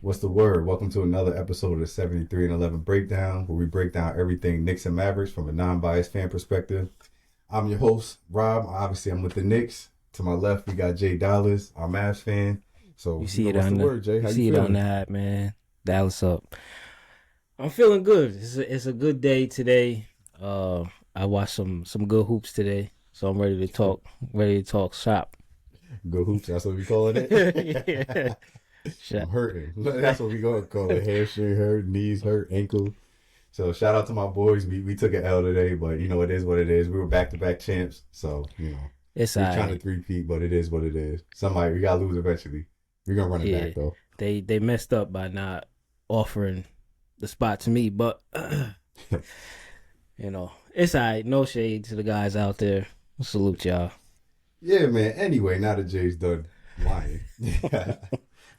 What's the word? Welcome to another episode of the 73 and 11 Breakdown, where we break down everything Knicks and Mavericks from a non-biased fan perspective. I'm your host, Rob. Obviously, I'm with the Knicks. To my left, we got Jay Dollars, our Mavs fan. So, You see it what's on the word, Jay? How you you see it on feeling? that, man. Dallas up. I'm feeling good. It's a good day today. I watched some good hoops today, so I'm ready to talk. Ready to talk shop. Go hoops, that's what we calling Yeah, it. I'm shop. hurting. That's what we gonna call it. Hamstring hurt, knees hurt, ankle. So shout out to my boys. We took an L today, but it is what it is. We were back-to-back champs, so It's we trying to alright. three-peat, but it is what it is. Somebody we gotta lose eventually. We're gonna run it Yeah, back though. they messed up by not offering the spot to me, but it's alright. No shade to the guys out there. Salute y'all. Yeah, man. Anyway, now that Jay's done lying.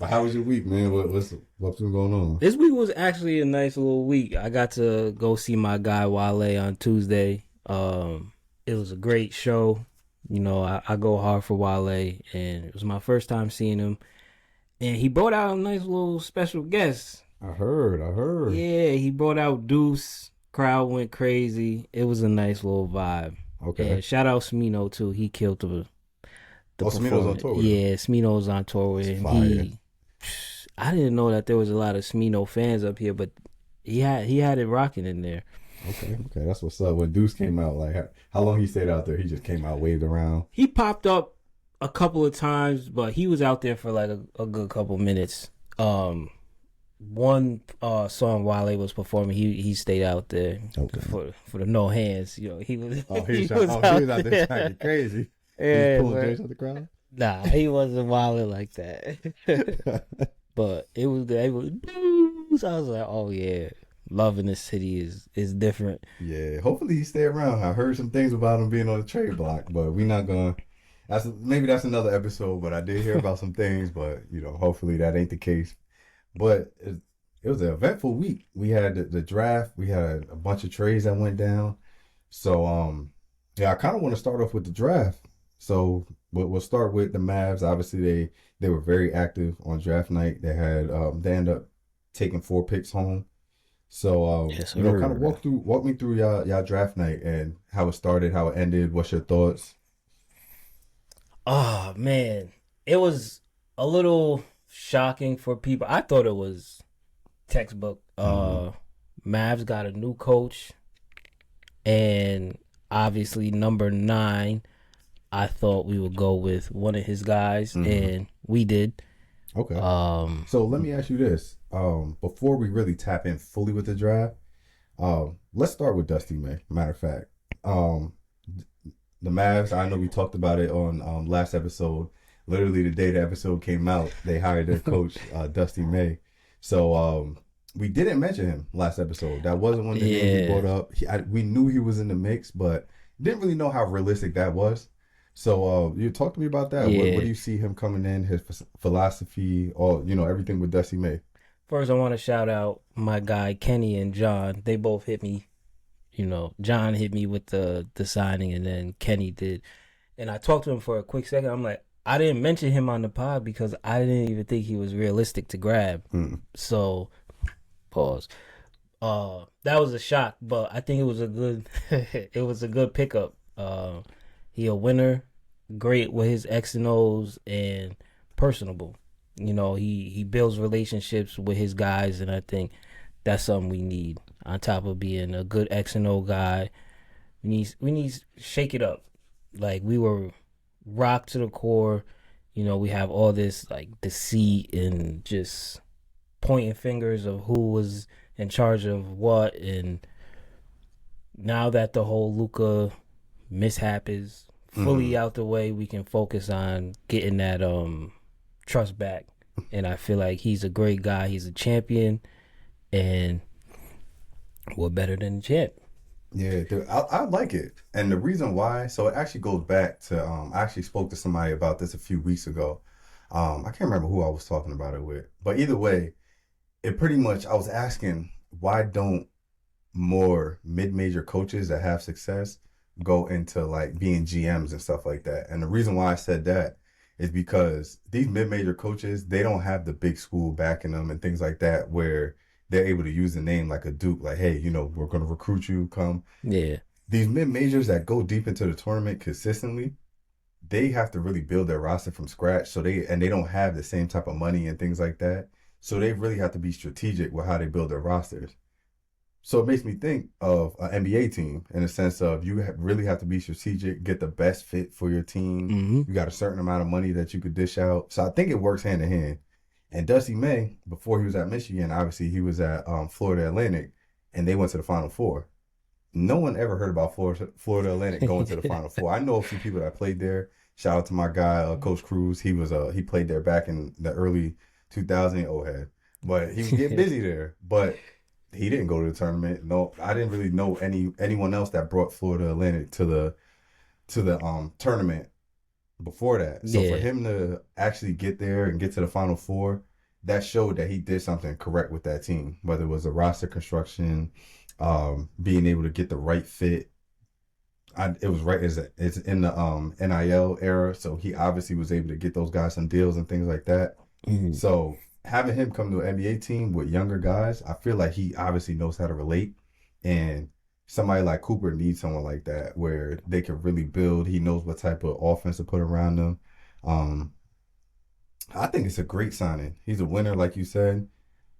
But how was your week, man? What's been going on? This week was actually a nice little week. I got to go see my guy Wale on Tuesday. It was a great show. I go hard for Wale, and it was my first time seeing him. And he brought out a nice little special guest. I heard. Yeah, he brought out Deuce. Crowd went crazy. It was a nice little vibe. Okay. And shout out Smino too. He killed the Smino's on performance. tour with him? Yeah, Smino's on tour with It's him. fire. I didn't know that there was a lot of Smino fans up here, but he had it rocking in there. Okay. That's what's up. When Deuce came out, like how long he stayed out there? He just came out, waved around. He popped up a couple of times, but he was out there for like a good couple minutes. One song Wale was performing, he stayed out there Okay. for the no hands. He was He was out there acting crazy. He Yeah, was pulling but James out the crowd. nah, he wasn't wilding like that. But it was good. It was, I was like, oh yeah, loving this city is different. Yeah, hopefully he stay around. I heard some things about him being on the trade block, but we're not gonna. That's another episode. But I did hear about some things, but hopefully that ain't the case. But it was an eventful week. We had the draft. We had a bunch of trades that went down. So yeah, I kind of want to start off with the draft. So we'll start with the Mavs. Obviously, they were very active on draft night. They ended up taking 4 picks home. So Yes, kind sir. of walk me through y'all draft night and how it started, how it ended. What's your thoughts? Oh man, it was a little shocking for people. I thought it was textbook. Mavs got a new coach, and obviously number 9. I thought we would go with one of his guys, and we did. Okay. So let me ask you this. Before we really tap in fully with the draft, let's start with Dusty May. Matter of fact, the Mavs, I know we talked about it on last episode. Literally the day the episode came out, they hired their coach, Dusty May. So we didn't mention him last episode. That wasn't one of the names he brought up. We knew he was in the mix, but didn't really know how realistic that was. So you talk to me about that. Yeah. What do you see him coming in, his philosophy, all everything with Dusty May? First, I want to shout out my guy Kenny and John. They both hit me. John hit me with the signing, and then Kenny did. And I talked to him for a quick second. I'm like, I didn't mention him on the pod because I didn't even think he was realistic to grab. So, pause. That was a shock, but I think it was a good it was a good pickup. He a winner, great with his X and O's, and personable. He builds relationships with his guys, and I think that's something we need. On top of being a good X and O guy, we need to shake it up. Like, we were rocked to the core. We have all this like deceit and just pointing fingers of who was in charge of what, and now that the whole Luka mishap is fully out the way, we can focus on getting that trust back. And I feel like he's a great guy. He's a champion, and we're better than the champ. Yeah, dude, I like it. And the reason why, so it actually goes back to, I actually spoke to somebody about this a few weeks ago. I can't remember who I was talking about it with. But either way, it pretty much, I was asking, why don't more mid-major coaches that have success go into like being GMs and stuff like that? And the reason why I said that is because these mid-major coaches, they don't have the big school backing them and things like that where they're able to use a name like a Duke, like, hey, we're going to recruit you, come. Yeah. These mid-majors that go deep into the tournament consistently, they have to really build their roster from scratch. They don't have the same type of money and things like that. So they really have to be strategic with how they build their rosters. So it makes me think of an NBA team in the sense of really have to be strategic, get the best fit for your team. Mm-hmm. You got a certain amount of money that you could dish out. So I think it works hand in hand. And Dusty May, before he was at Michigan, obviously he was at Florida Atlantic, and they went to the Final Four. No one ever heard about Florida Atlantic going to the Final Four. I know a few people that played there. Shout out to my guy, Coach Cruz. He played there back in the early 2000s. Old head, but he was getting busy there. But he didn't go to the tournament. No, I didn't really know anyone else that brought Florida Atlantic to the tournament before that. So for Yeah. him to actually get there and get to the Final Four, that showed that he did something correct with that team. Whether it was a roster construction, being able to get the right fit. It was right as it's in the NIL era, so he obviously was able to get those guys some deals and things like that. Mm-hmm. So having him come to an NBA team with younger guys, I feel like he obviously knows how to relate. And somebody like Cooper needs someone like that where they can really build. He knows what type of offense to put around them. Um, I think it's a great signing. He's a winner, like you said.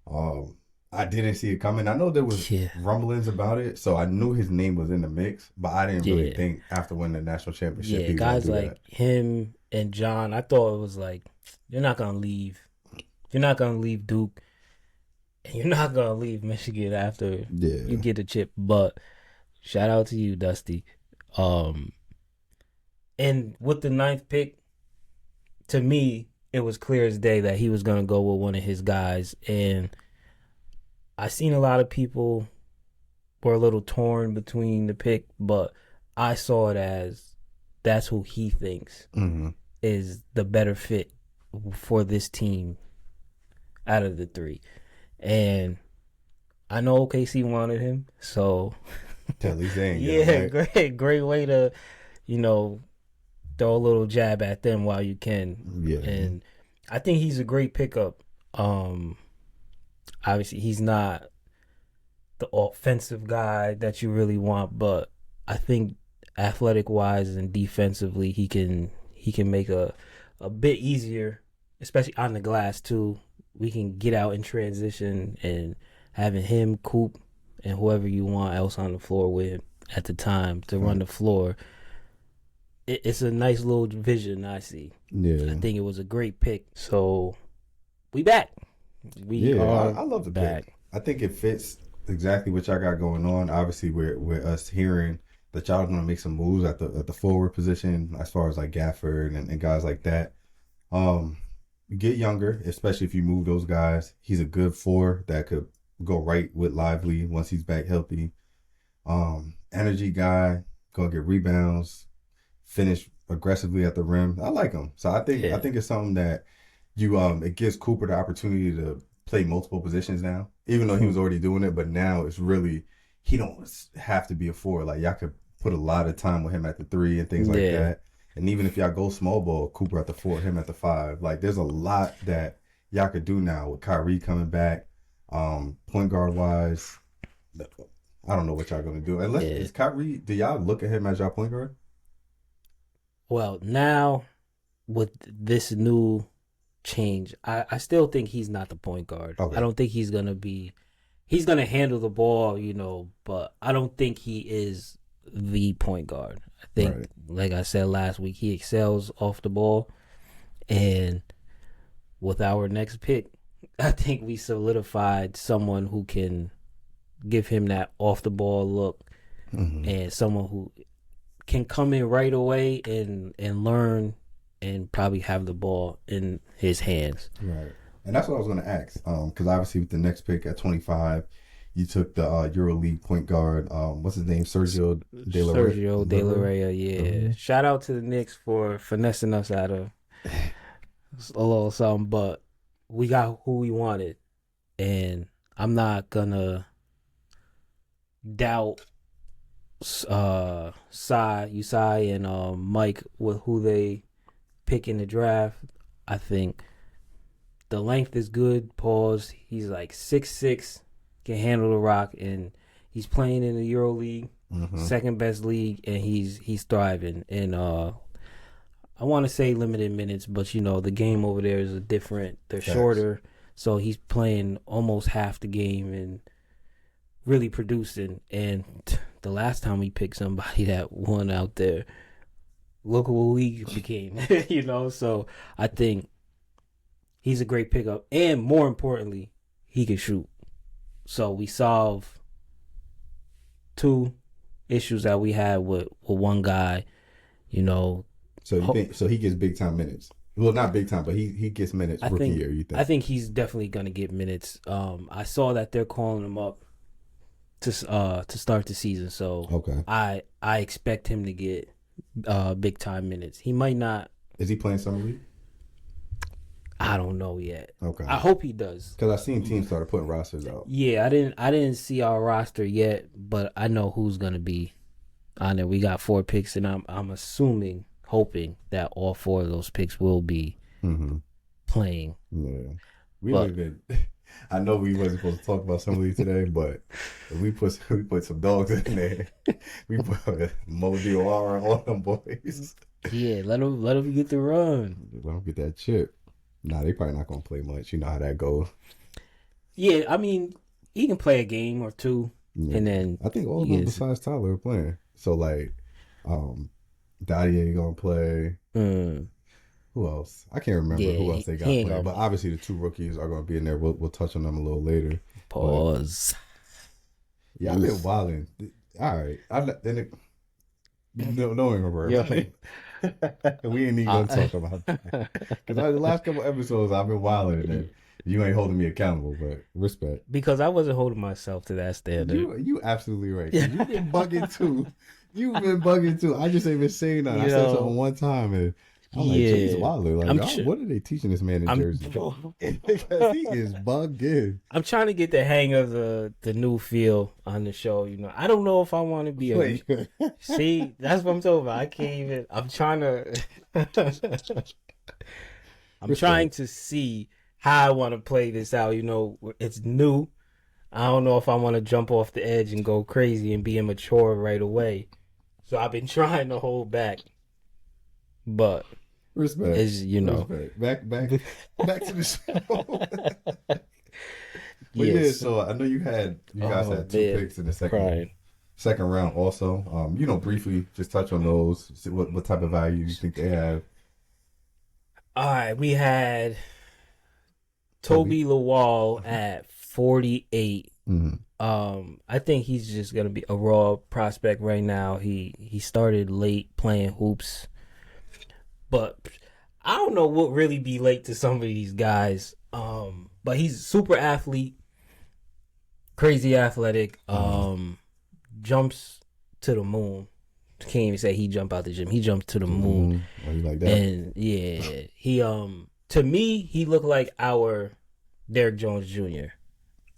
Um, I didn't see it coming. I know there was Yeah. rumblings about it, so I knew his name was in the mix, but I didn't really Yeah. think after winning the national championship Yeah. he was gonna Guys do like that. him and John, I thought it was like, you're not gonna leave. You're not gonna leave Duke, and you're not gonna leave Michigan after you Yeah. get the chip. But shout out to you, Dusty. Um, and with the ninth pick, to me, it was clear as day that he was gonna go with one of his guys. And I seen a lot of people were a little torn between the pick, but I saw it as that's who he thinks Mm-hmm. is the better fit for this team out of the three. And I know OKC wanted him, so At least they ain't get him, yeah, right? great way to, you know, throw a little jab at them while you can. Yeah. And I think he's a great pickup. Obviously he's not the offensive guy that you really want, but I think athletic wise and defensively he can make a bit easier, especially on the glass too. We can get out in transition, and having him, Coop, and whoever you want else on the floor with at the time to run the floor. It's a nice little vision I see. Yeah. I think it was a great pick. So we back. We Yeah, are I love the back. pick. I think it fits exactly what y'all got going on. Obviously, we're us hearing that y'all gonna make some moves at the forward position as far as like Gafford and guys like that. Get younger, especially if you move those guys. He's a good four that could go right with Lively once he's back healthy. Energy guy, gonna get rebounds, finish aggressively at the rim. I like him. So Yeah. I think it's something that it gives Cooper the opportunity to play multiple positions now. Even though he was already doing it, but now it's really he don't have to be a four. Like y'all could put a lot of time with him at the three and things like Yeah. that. And even if y'all go small ball, Cooper at the four, him at the five. Like there's a lot that y'all could do now with Kyrie coming back. Point guard wise, I don't know what y'all gonna do. Unless Yeah. is Kyrie, do y'all look at him as y'all point guard? Well, now with this new change, I still think he's not the point guard. Okay. I don't think he's gonna handle the ball, but I don't think he is the point guard. I think, Right. like I said last week, he excels off the ball. And with our next pick, I think we solidified someone who can give him that off the ball look, and someone who can come in right away and learn and probably have the ball in his hands. Right. And that's what I was going to ask. Because obviously with the next pick at 25, you took the EuroLeague point guard. What's his name? Sergio De La Rey. Sergio De La Rey, yeah. Shout out to the Knicks for finessing us out of a little something, but we got who we wanted. And I'm not going to doubt Usai and Mike with who they pick in the draft. I think the length is good. Pause. He's like 6'6", can handle the rock, and he's playing in the Euro League, second best league, and he's thriving. And I want to say limited minutes, but you know the game over there is different. They're shorter, so he's playing almost half the game and really producing. And the last time we picked somebody that won out there, look what league became. You know, so I think he's a great pickup, and more importantly, he can shoot. So we solve two issues that we had with one guy, you know. So you think so? He gets big time minutes. Well, not big time, but he gets minutes rookie year. You think? I think he's definitely gonna get minutes. I saw that they're calling him up to start the season, so okay. I expect him to get big time minutes. He might not. Is he playing summer league? I don't know yet. Okay. I hope he does. Because I've seen teams started putting rosters out. Yeah, I didn't see our roster yet, but I know who's gonna be on there. We got 4 picks, and I'm assuming, hoping that all 4 of those picks will be playing. Yeah. I know we wasn't supposed to talk about some of these today, but we put some dogs in there. We put Mo Diawara on them boys. Yeah, let them get the run. Let them get that chip. Nah, they probably not gonna play much. You know how that goes. Yeah, I mean, he can play a game or two, and then I think all of them besides Tyler are playing. So like, Dadier gonna play. Who else? I can't remember who else they got playing. But obviously the 2 rookies are gonna be in there. We'll touch on them a little later. Pause. But, yeah, I've been wilding. All right, don't remember. Yeah. We ain't even gonna talk about that because the last couple episodes I've been wilding and you ain't holding me accountable, but respect. Because I wasn't holding myself to that standard. You absolutely right. You've been bugging too. I just ain't been saying nothing. I said something one time and I'm like, geez, Wilder. Like, what are they teaching this man in Jersey? Because he is bugging. I'm trying to get the hang of the new feel on the show. You know, I don't know if I want to be See, that's what I'm talking about. I can't even. I'm trying to. I'm trying to see how I want to play this out. You know, it's new. I don't know if I want to jump off the edge and go crazy and be immature right away. So I've been trying to hold back. But respect, is respect. Back to the show. Yeah, so I know you guys had 2 picks in the second round. Also, briefly just touch on those. See what type of value you think they have. All right, we had Toby Lawal at 48. I think he's just gonna be a raw prospect right now. He started late playing hoops. But I don't know what really be late to some of these guys. But he's a super athlete, crazy athletic, jumps to the moon. Can't even say he jumped out the gym. He jumped to the moon. Oh, you like that? And yeah, he to me he looked like our Derrick Jones Jr.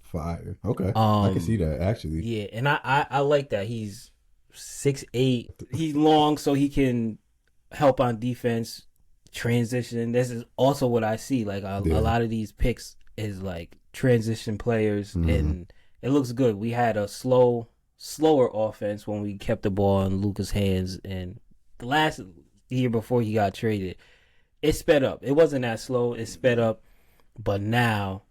Fire. Okay. I can see that actually. Yeah, and I like that. He's 6'8". He's long, so he can help on defense, transition. This is also what I see. Like a lot of these picks is like transition players, and it looks good. We had a slower offense when we kept the ball in Luka's hands, and the last year before he got traded, it sped up. It wasn't that slow. It sped up, but now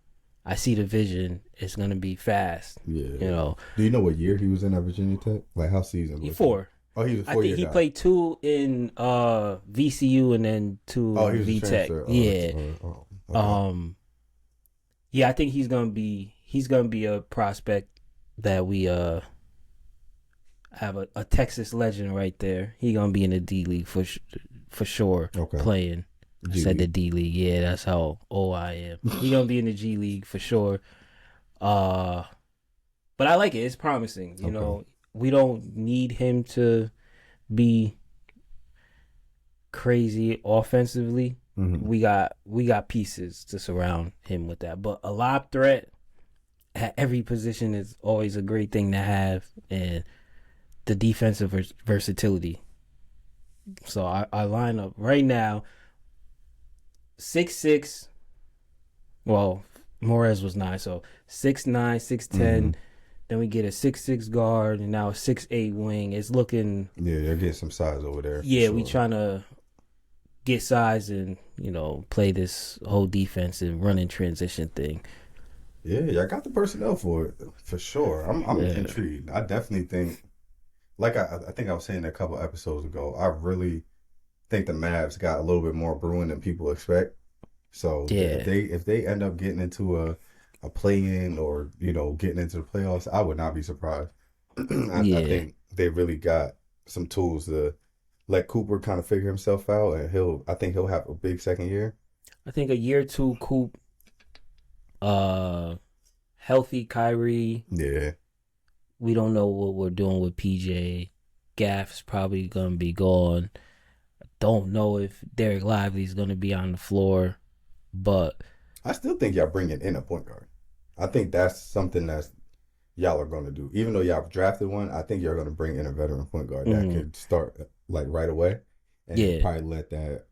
I see the vision. It's gonna be fast. Yeah, you know. Do you know what year he was in at Virginia Tech? Like how season? He 4. Oh, he was a 4-year I think he guy. played 2 in VCU and then 2 VTech. Okay. Yeah, I think he's gonna be a prospect that we have a Texas legend right there. He's gonna be in the D League for sure. Okay. Playing. I said the D League. Yeah, that's how old I am. He's gonna be in the G League for sure. But I like it. It's promising. You know. We don't need him to be crazy offensively. We got pieces to surround him with that. But a lob threat at every position is always a great thing to have, and the defensive versatility. So our lineup right now, 6'6". Well, Morez was 9, so 6'9", 6'10". Then we get a 6'6" guard and now a 6'8" wing. It's looking. Yeah, they're getting some size over there. For Yeah, we sure. trying to get size and play this whole defense and run and transition thing. Yeah, I got the personnel for it for sure. I'm Yeah. intrigued. I definitely think, like I think I was saying a couple episodes ago, I really think the Mavs got a little bit more brewing than people expect. So Yeah. if they end up getting into a play in or getting into the playoffs, I would not be surprised. I Yeah. think they really got some tools to let Cooper kind of figure himself out, and I think he'll have a big second year. I think a year or two, Coop, uh, healthy Kyrie. Yeah, We don't know what we're doing with PJ. Gaff's probably gonna be gone. Don't know if Derek Lively's gonna be on the floor, but I still think y'all bringing in a point guard. I think that's something that's y'all are going to do. Even though y'all drafted one, I think you're going to bring in a veteran point guard that could start like right away, and yeah, probably let that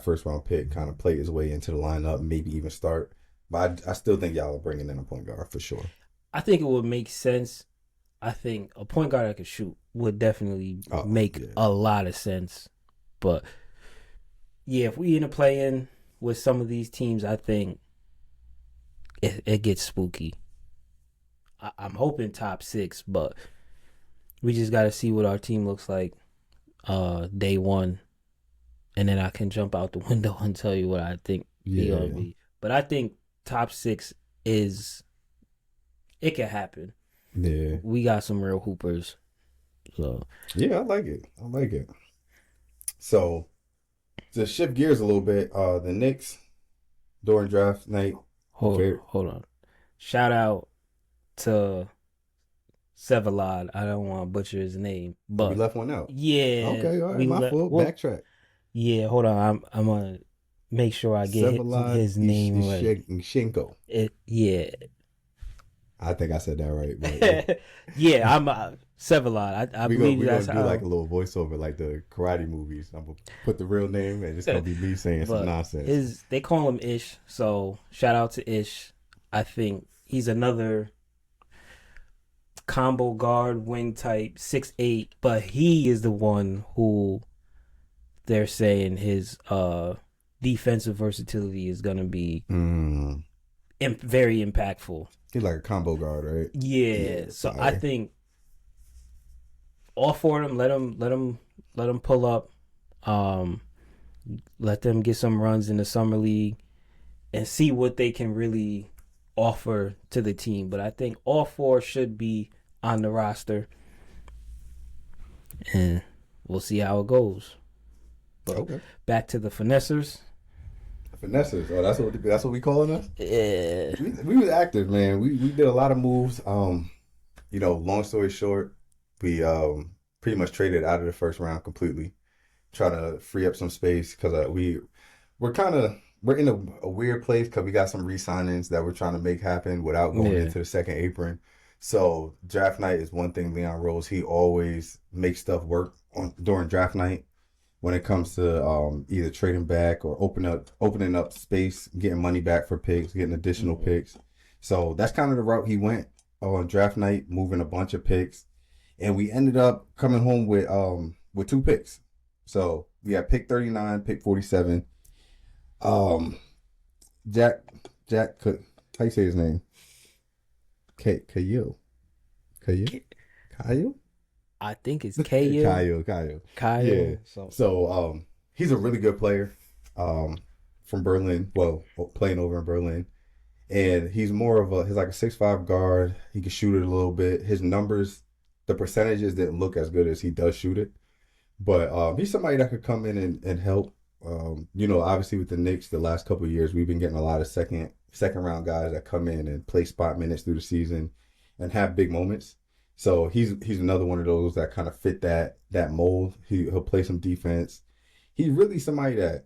first round pick kind of play his way into the lineup, maybe even start. But I still think y'all are bringing in a point guard for sure. I think it would make sense. I think a point guard that could shoot would definitely make a lot of sense. But yeah, if we end up playing with some of these teams, I think it gets spooky. I'm hoping top 6, but we just got to see what our team looks like day one, and then I can jump out the window and tell you what I think they're gonna be. But I think top 6 it can happen. Yeah, We got some real hoopers. So yeah, I like it. I like it. So to shift gears a little bit, the Knicks during draft night. hold on. Shout out to Sevalad. I don't want to butcher his name, but we left one out. yeah. Okay, all right, my fault. Backtrack. Yeah, hold on. I'm gonna make sure I get his name right. Shinko. Yeah. I think I said that right. But yeah, I'm Sevalad. I believe we're that's gonna do like a little voiceover, like the karate movies. I'm gonna put the real name, and it's gonna be me saying some nonsense. They call him Ish, so shout out to Ish. I think he's another combo guard wing type, 6'8", but he is the one who they're saying his defensive versatility is gonna be very impactful. He's like a combo guard, right? Yeah. So I think all 4 of them, let them pull up, let them get some runs in the summer league, and see what they can really offer to the team. But I think all 4 should be on the roster, and we'll see how it goes. But back to the finessers. Finessers. Oh, that's what we calling us. Yeah, we was active, man. We did a lot of moves. Long story short, we pretty much traded out of the first round completely, trying to free up some space because we're in a weird place because we got some re-signings that we're trying to make happen without going into the second apron. So draft night is one thing. Leon Rose, he always makes stuff work during draft night. When it comes to either trading back or opening up space, getting money back for picks, getting additional picks. So that's kind of the route he went on draft night, moving a bunch of picks. And we ended up coming home with 2 picks. So we had pick 39, pick 47. Jack, how you say his name? Kyle? I think it's Kyle. Kyle. Yeah. So he's a really good player from Berlin. Well, playing over in Berlin. And he's more of he's like a 6'5" guard. He can shoot it a little bit. His numbers, the percentages didn't look as good as he does shoot it. But he's somebody that could come in and help. Obviously with the Knicks, the last couple of years, we've been getting a lot of second round guys that come in and play spot minutes through the season and have big moments. So he's another one of those that kind of fit that mold. He'll play some defense. He's really somebody that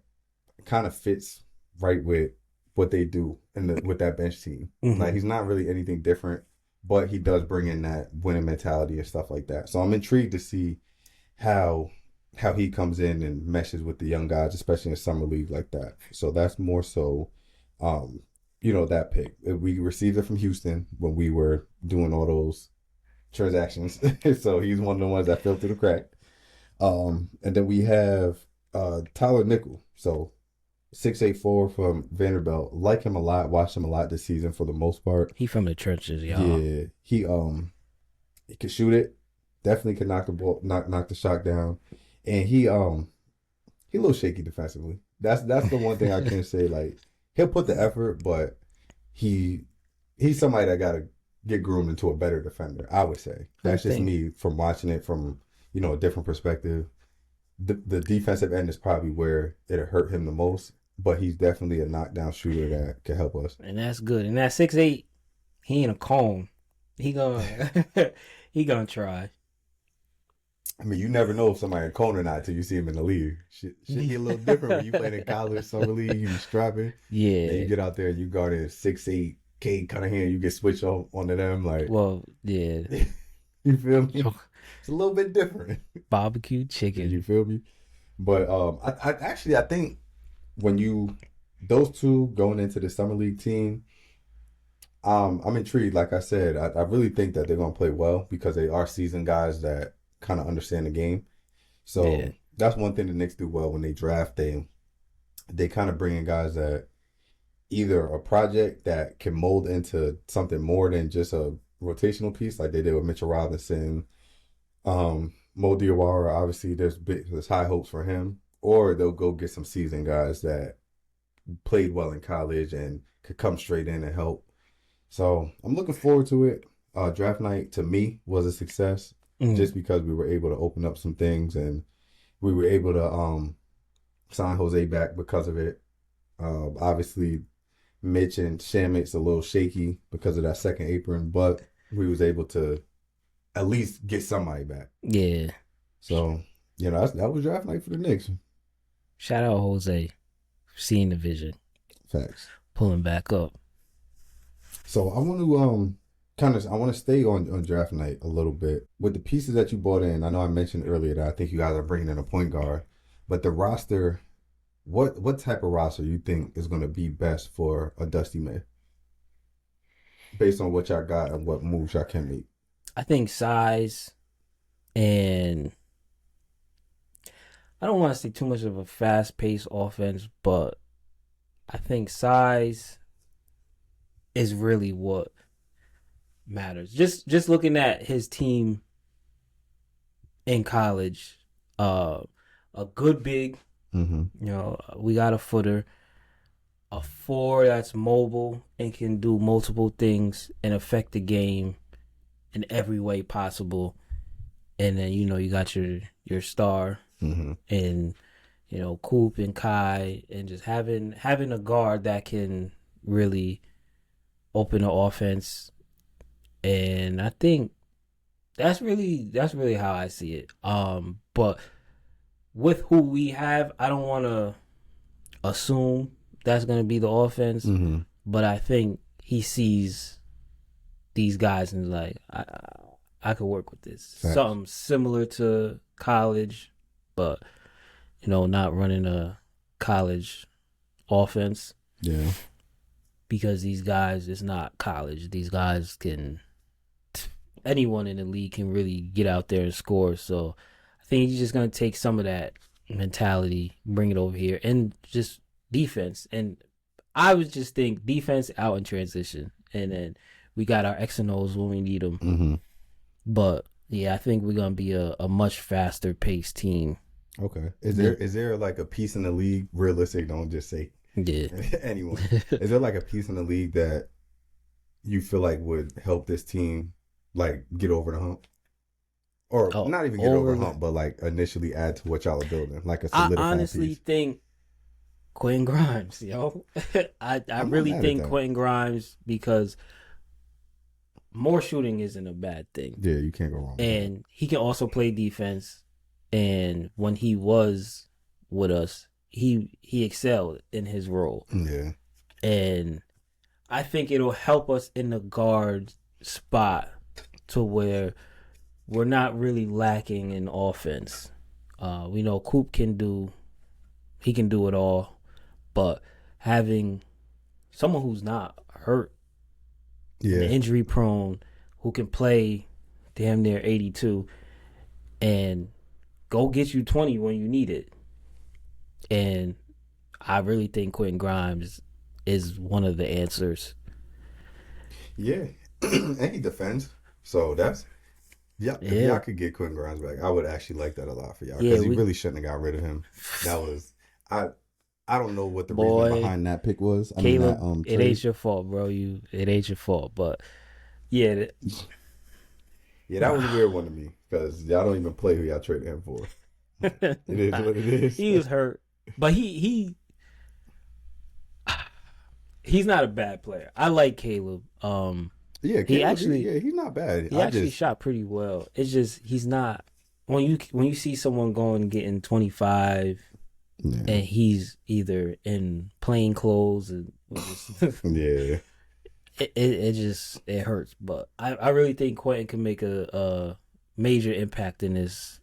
kind of fits right with what they do with that bench team. Mm-hmm. Like he's not really anything different, but he does bring in that winning mentality and stuff like that. So I'm intrigued to see how how he comes in and meshes with the young guys, especially in summer league like that. So that's more so, um, that pick. We received it from Houston when we were doing all those transactions. So he's one of the ones that fell through the crack. And then we have Tyler Nickel. So 6'8" from Vanderbilt. Like him a lot. Watched him a lot this season for the most part. He from the trenches, y'all. Yeah, he could shoot it. Definitely could knock the ball, knock the shot down, and he a little shaky defensively. That's the one thing I can say. Like he'll put the effort, but he's somebody that got to get groomed into a better defender. I would say that's just me from watching it from a different perspective. The defensive end is probably where it'll hurt him the most, but he's definitely a knockdown shooter that can help us. And that's good. And that 6'8", he ain't a cone. He gonna he gonna try. I mean, you never know if somebody in cone or not till you see him in the league. Shit get a little different when you played in college, summer league, you be strapping. Yeah. And you get out there and you guarding 6'8" Cade Cunningham, you get switched on onto them. Like, well, yeah. You feel me? It's a little bit different. Barbecue chicken. You feel me? But I think when those two going into the summer league team, I'm intrigued. Like I said, I really think that they're gonna play well because they are seasoned guys that kind of understand the game. So that's one thing the Knicks do well when they draft. They kind of bring in guys that either a project that can mold into something more than just a rotational piece, like they did with Mitchell Robinson, Mo Diawara. Obviously, there's high hopes for him, or they'll go get some seasoned guys that played well in college and could come straight in and help. So I'm looking forward to it. Draft night to me was a success just because we were able to open up some things and we were able to sign Jose back because of it. Obviously, Mitch and Shamit's a little shaky because of that second apron, but we was able to at least get somebody back. Yeah. So, that was draft night for the Knicks. Shout out Jose, seeing the vision. Facts. Pulling back up. So I want to stay on draft night a little bit with the pieces that you brought in. I know I mentioned earlier that I think you guys are bringing in a point guard, but the roster, what type of roster you think is going to be best for a Dusty May, based on what y'all got and what moves y'all can make? I think size, and I don't want to say too much of a fast-paced offense, but I think size is really what matters. Just looking at his team in college, a good big, we got a footer, a 4 that's mobile and can do multiple things and affect the game in every way possible. And then you got your star and Coop and Kai, and just having a guard that can really open the offense. And I think that's really how I see it. But with who we have, I don't want to assume that's going to be the offense, but I think he sees these guys and is like, I could work with this. Facts. Something similar to college, but not running a college offense. Yeah. Because these guys, it's not college. These guys anyone in the league can really get out there and score. So I think he's just going to take some of that mentality, bring it over here, and just defense. And I would just think defense out in transition. And then we got our X and O's when we need them. But yeah, I think we're going to be a much faster paced team. Okay. Is there like a piece in the league, realistic, don't just say anyone. Is there like a piece in the league that you feel like would help this team like get over the hump? Or not even get over the hump, but like initially add to what y'all are building, like a solidified I honestly piece. think Quentin Grimes, I really think Quentin Grimes, because more shooting isn't a bad thing. Yeah, you can't go wrong with and that. He can also play defense. And when he was with us, he excelled in his role. Yeah. And I think it'll help us in the guard spot to where we're not really lacking in offense. We know Coop he can do it all, but having someone who's not hurt and Yeah. injury prone who can play damn near 82 and go get you 20 when you need it. And I really think Quentin Grimes is one of the answers. Yeah. And he defends. So that's yeah. If Yeah, y'all could get Quentin Grimes back, I would actually like that a lot for y'all yeah, because you we really shouldn't have got rid of him. That was I. I don't know what the reasoning boy, behind that pick was. I mean that Caleb, it trade. ain't your fault, bro. It ain't your fault, but yeah, Yeah, that was a weird one to me because y'all don't even play who y'all traded him for. It is what it is. he was hurt, but he's not a bad player. I like Caleb. Yeah, He Caleb. actually Yeah, he's not bad. he I actually just shot pretty well. It's just he's not when you see someone going and getting 25 yeah, and he's either in plain clothes and yeah. it just it hurts. But I really think Quentin can make a major impact in his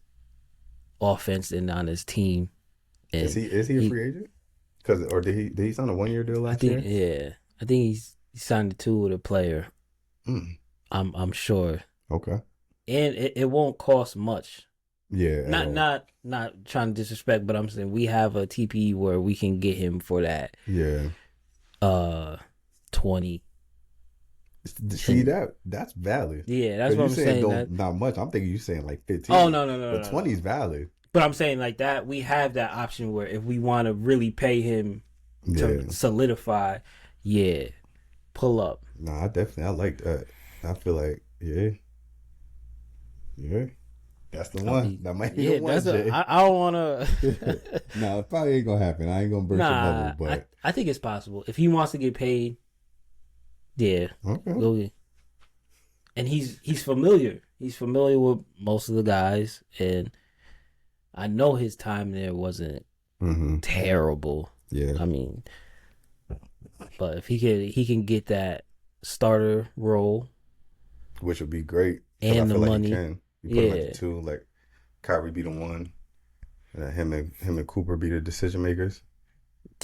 offense and on his team. Is And he a he free agent? Because or did he sign a 1 year deal I last think year? yeah I think he signed a 2 with a player. Mm, I'm sure, okay. and it won't cost much. Yeah, at all. Not trying to disrespect, but I'm saying we have a TPE where we can get him for that Yeah. uh 20. See And that's valid. yeah, that's Because what you I'm saying saying. That don't not much. I'm thinking you saying like oh 15, no no no but no 20 no. is valid. But I'm saying like that we have that option where if we want to really pay him to Yeah. solidify, yeah, pull up. No, I like that. I feel like yeah, that's the I one. mean, That might be the yeah, one, Jay. I don't want to. No, it probably ain't gonna happen. I ain't gonna burst your bubble, Nah, but I think it's possible if he wants to get paid. Yeah, okay. go. And he's familiar. He's familiar with most of the guys, and I know his time there wasn't Mm-hmm. terrible. Yeah, I mean, but if he can get that starter role which would be great because I and the feel like he money, can. You put him at the yeah, two, like Kyrie be the one, and then him and Cooper be the decision makers.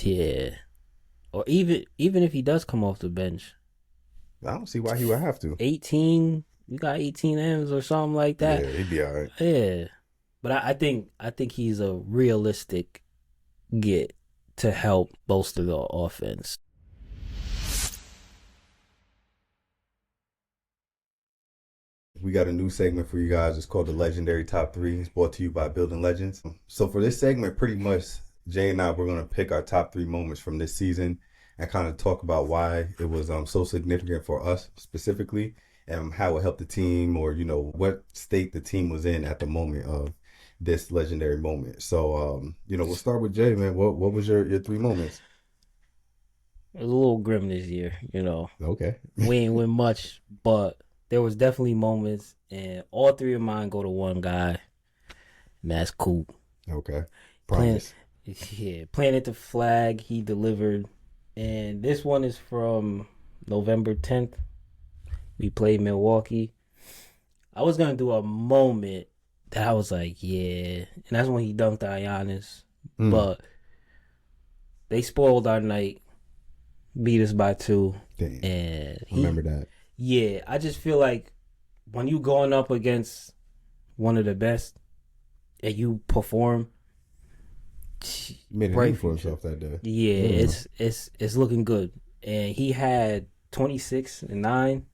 yeah, or even if he does come off the bench, I don't see why he would have to. 18, you got 18 M's or something like that, Yeah, he'd be all right. yeah. But I think he's a realistic get to help bolster the offense. We got a new segment for you guys. It's called the Legendary Top Three. It's brought to you by Building Legends. So for this segment, pretty much Jay and I we're gonna pick our top 3 moments from this season and kind of talk about why it was so significant for us specifically and how it helped the team or what state the team was in at the moment of this legendary moment. So we'll start with Jay, man. What was your 3 moments? It was a little grim this year, Okay. We ain't win much, but there was definitely moments, and all 3 of mine go to one guy, and that's Coop. Okay. Plant, Promise. yeah, planted the flag. He delivered, and this one is from November 10th. We played Milwaukee. I was gonna do a moment that I was like, yeah, and that's when he dunked on Giannis, Mm, but they spoiled our night, beat us by 2, damn. and Remember that. yeah, I just feel like when you going up against one of the best and you perform, He made a name bright for future. himself that day. Yeah, Yeah. it's looking good. And he had 26 and 9.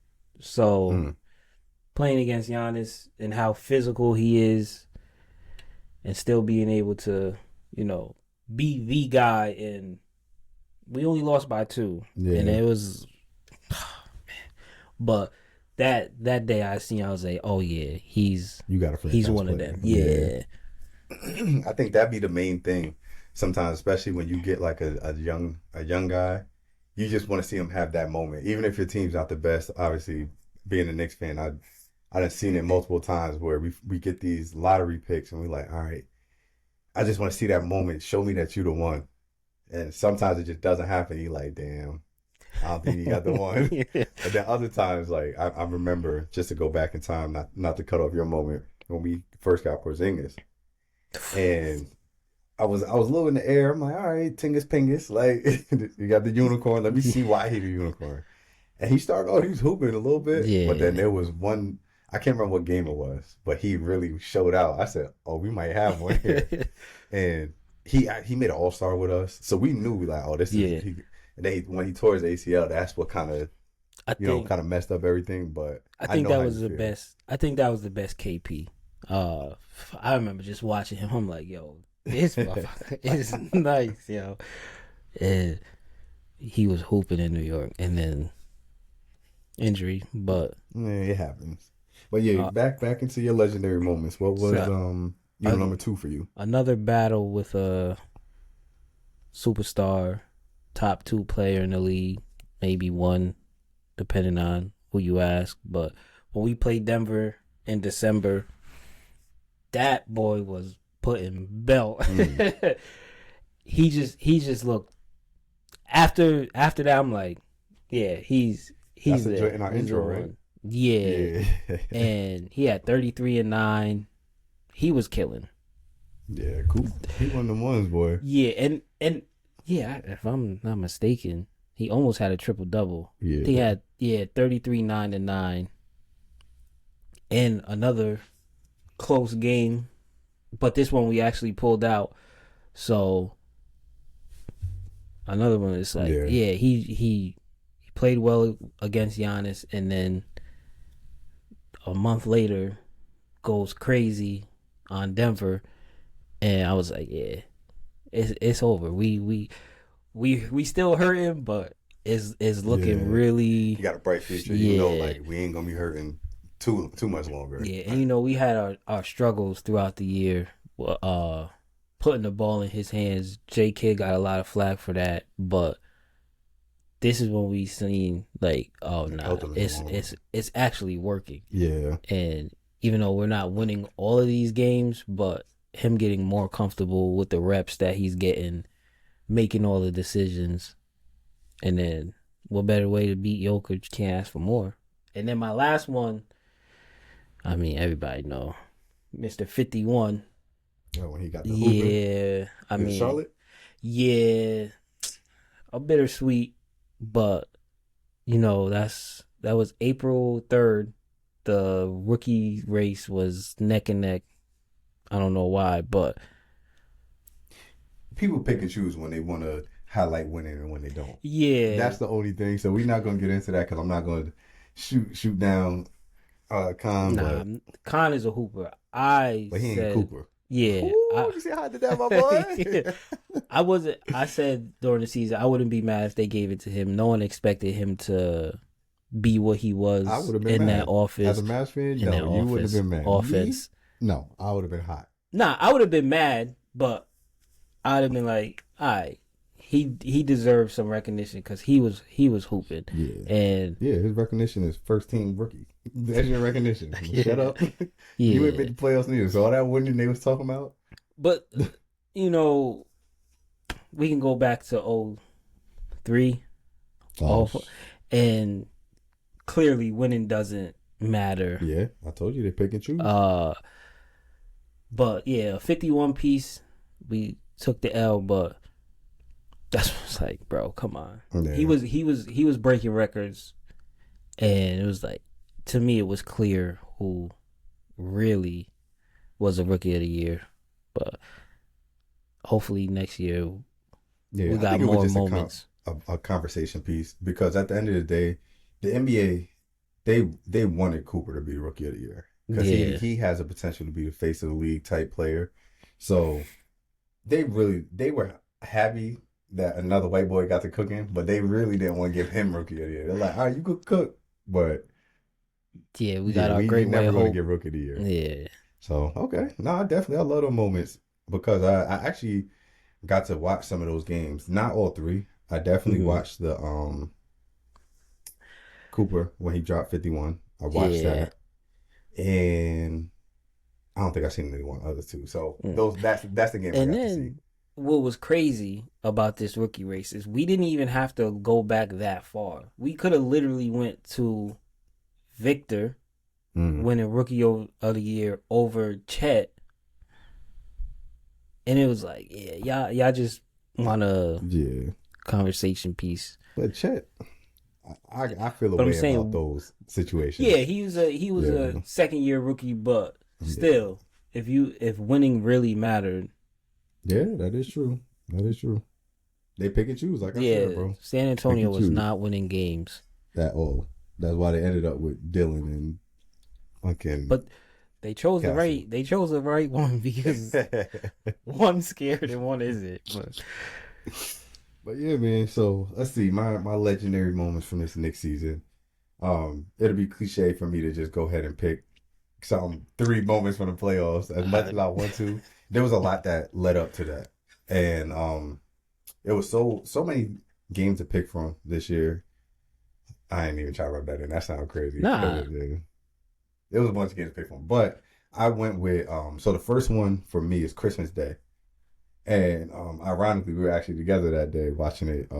So Mm, playing against Giannis and how physical he is and still being able to, be the guy, and we only lost by 2. And yeah. it was but that day I was like, oh yeah, You got a he's franchise one of player. them. Yeah. Yeah. I think that'd be the main thing sometimes, especially when you get like a young guy. You just want to see him have that moment. Even if your team's not the best, obviously being a Knicks fan, I done seen it multiple times where we get these lottery picks and we like, all right, I just want to see that moment. Show me that you the one. And sometimes it just doesn't happen. You like, damn, I don't think you got the one. Yeah. And then other times, like I remember just to go back in time, not to cut off your moment when we first got Porzingis. and I was a little in the air. I'm like, all right, Tingus Pingus, like you got the unicorn. Let me see why he the unicorn. And he started off, he was hooping a little bit, but then Yeah. there was one, I can't remember what game it was, but he really showed out. I said, oh, we might have one here. And he made an all-star with us. So we knew like, oh, this is Yeah. he, and then when he tore his ACL, that's what kind of, I think kind of messed up everything. But I I think know that how was you the feel. best. I think that was the best KP. Uh, I remember just watching him. I'm like, yo, this motherfucker is nice, yo. And he was hooping in New York, and then injury. But Yeah, it happens. But yeah, uh, back into your legendary moments. What was so uh, number two for you? another battle with a superstar, top two player in the league, maybe one, depending on who you ask. But when we played Denver in December, that boy was putting belt. Mm, he just looked after that. I'm like, yeah, that's he's a joint there. in our He's the intro, right? one. Yeah, Yeah. and he had 33-9. He was killing. Yeah, cool. He one of them ones, boy. Yeah, and yeah, if I'm not mistaken, he almost had a triple double. He Yeah. had 33-9 and another close game, but this one we actually pulled out. So another one is like, Yeah. yeah, he played well against Giannis, and then a month later goes crazy on Denver, and I was like, yeah, it's over. We still hurting, but it's looking Yeah. really, He got a bright future. yeah, Like we ain't gonna be hurting too much longer. yeah. And we had our struggles throughout the year. Putting the ball in his hands. J Kid got a lot of flack for that, but this is when we seen like, oh nah, Ultimately it's alone. it's actually working. Yeah. And even though we're not winning all of these games, but him getting more comfortable with the reps that he's getting, making all the decisions, and then what better way to beat Jokic? Can't ask for more. And then my last one, I mean everybody know, Mr. 51. Yeah, when he got the hooping Yeah, I in mean, Charlotte. yeah, a bittersweet, but that was April 3rd. The rookie race was neck and neck. I don't know why, but People pick and choose when they want to highlight winning and when they don't. yeah, That's the only thing. So we're not gonna get into that because I'm not gonna shoot down Khan, nah. Khan is a hooper. I but he ain't said, Cooper. yeah, Ooh, you see how I did that, my boy? I wasn't. I said during the season I wouldn't be mad if they gave it to him. No one expected him to be what he I was would have been in that mad. As a office. Mavs fan, In that no, you wouldn't have office, been mad. Me? offense. No, I would have been hot. Nah, I would have been mad, but I'd have been like, all right, he deserves some recognition because he was hooping, Yeah. and Yeah, his recognition is first team rookie. That's your recognition. yeah, Shut up. You ain't yeah. made the playoffs neither. So all that winning they was talking about. But you know, we can go back to 03, Oh, and clearly winning doesn't matter. yeah. I told you they pick and choose. Uh, but yeah, a 51 piece, we took the L, but that's what's like, bro, come on. Yeah. He was breaking records, and it was like, to me it was clear who really was a rookie of the year. But hopefully next year Yeah, we I got think it was more just moments. a conversation piece because at the end of the day, the NBA they wanted Cooper to be rookie of the year because Yeah. he has a potential to be the face of the league type player. So they were happy that another white boy got to cooking, but they really didn't want to give him rookie of the year. They're like, all right, you could cook, but Yeah, we got yeah, our we great white never going to hope. get rookie of the year. Yeah. So okay, no, I love those moments because I actually got to watch some of those games. Not all three. I definitely Hmm. watched the Cooper when he dropped 51. I watched Yeah. that, and I don't think I've seen anyone other two. So Mm. that's the game I And got to see. then what was crazy about this rookie race is we didn't even have to go back that far. We could have literally went to Victor Mm. winning rookie of the year over Chet and it was like, yeah, y'all just want a Yeah, conversation piece. but Chet, I feel a But I'm way about saying, those yeah, situations. he was Yeah, a second year rookie, but yeah, still, if winning really mattered, yeah. That is true. That is true. They pick and choose, like I said, yeah, bro. San Pick Antonio and was choose not winning games. at all. That's why they ended up with Dylan and fucking But Castle. they chose the right one because one's scared and one isn't. But But yeah, man. So let's see my legendary moments from this Knicks season. It'll be cliche for me to just go ahead and pick some three moments from the playoffs. As much uh, as I want to, there was a lot that led up to that, and it was so many games to pick from this year. I ain't even try to rub that in. That sounds crazy, but nah, it was a bunch of games to pick from. But I went with so the first one for me is Christmas Day. And ironically, we were actually together that day watching it.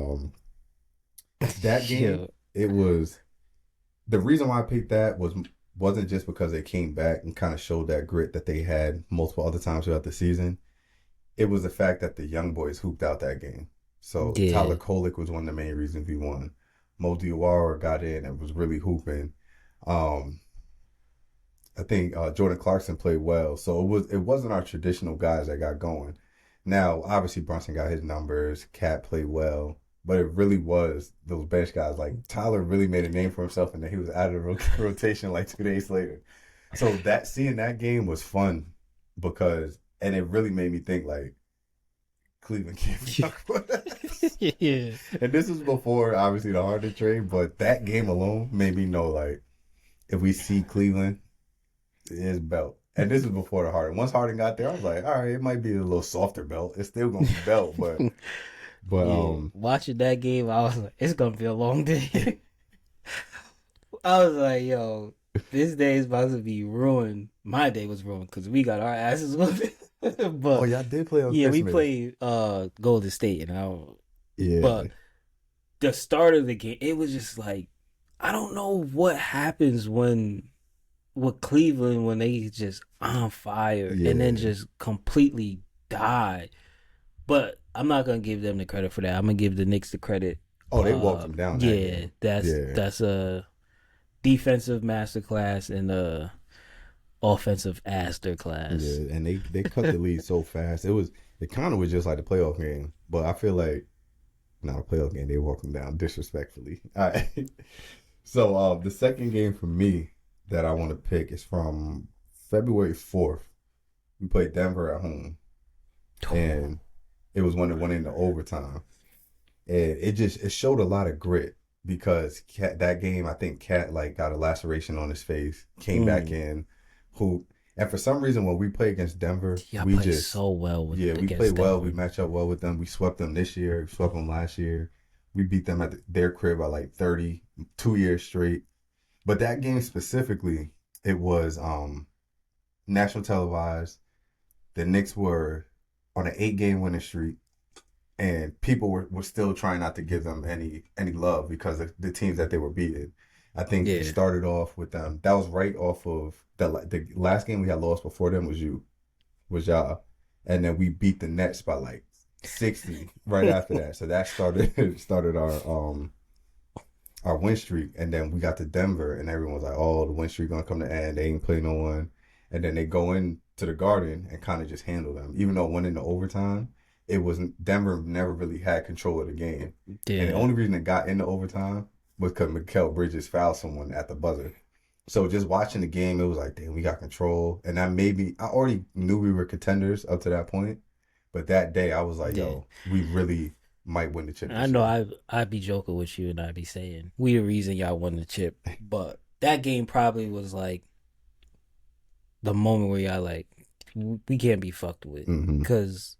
That game, yeah, it was the reason why I picked that wasn't just because they came back and kind of showed that grit that they had multiple other times throughout the season. It was the fact that the young boys hooped out that game. So Tyler yeah, Kolek was one of the main reasons we won. Mo Diawara got in and was really hooping. Um, I think Jordan Clarkson played well. So it wasn't our traditional guys that got going. Now, obviously Brunson got his numbers, Cat played well, but it really was those bench guys. Like Tyler really made a name for himself, and then he was out of the rotation like 2 days later. So that seeing that game was fun because, and it really made me think like Cleveland can't fuck with us. yeah, And this was before obviously the Harden trade, but that game alone made me know like if we see Cleveland his belt. And this is before the Harden. Once Harden got there, I was like, all right, it might be a little softer belt. It's still gonna be belt, but yeah. Watching that game, I was like, it's gonna be a long day. I was like, yo, this day is about to be ruined. My day was ruined because we got our asses whooped. oh, But y'all did play on yeah, we Christmas. played Golden State, and I don't, Yeah, but the start of the game, it was just like I don't know what happens when with Cleveland when they just on fire and then yeah. just completely die. But I'm not gonna give them the credit for that. I'm gonna give the Knicks the credit. Oh, they walked him down that Yeah, game. that's Yeah, that's a defensive masterclass and a offensive yeah. masterclass. And they cut the lead so fast. It kind of was just like the playoff game, but I feel like not a playoff game. They walked him down disrespectfully. All right. So the second game for me that I want to pick is from February 4th. We played Denver at home, and it was when it went into overtime. And it showed a lot of grit because that game I think Cat like got a laceration on his face, came back Mm. in, who and for some reason when we play against Denver, Y'all we play just so well yeah we play against well. We Denver. match up well with them. We swept them this year. We swept them last year. We beat them at their crib by like 30, 2 years straight. But that game specifically, it was national televised. The Knicks were on an 8 game winning streak, and people were still trying not to give them any love because of the teams that they were beating. I think we Yeah, started off with them. That was right off of the last game we had lost before them was y'all, and then we beat the Nets by like 60 right after that. So that started our win streak, and then we got to Denver, and everyone was like, "Oh, the win streak gonna come to end. They ain't play no one." And then they go into the Garden and kind of just handle them, even though it went into overtime. It wasn't Denver never really had control of the game, and the yeah, only reason it got into overtime was because Mikal Bridges fouled someone at the buzzer. So just watching the game, it was like, damn, we got control, and that made me. I already knew we were contenders up to that point, but that day I was like, yeah. yo, we really might win the chip I this know year. I'd be joking with you and I'd be saying we the reason y'all won the chip, but that game probably was like the moment where y'all like we can't be fucked with Hmm. because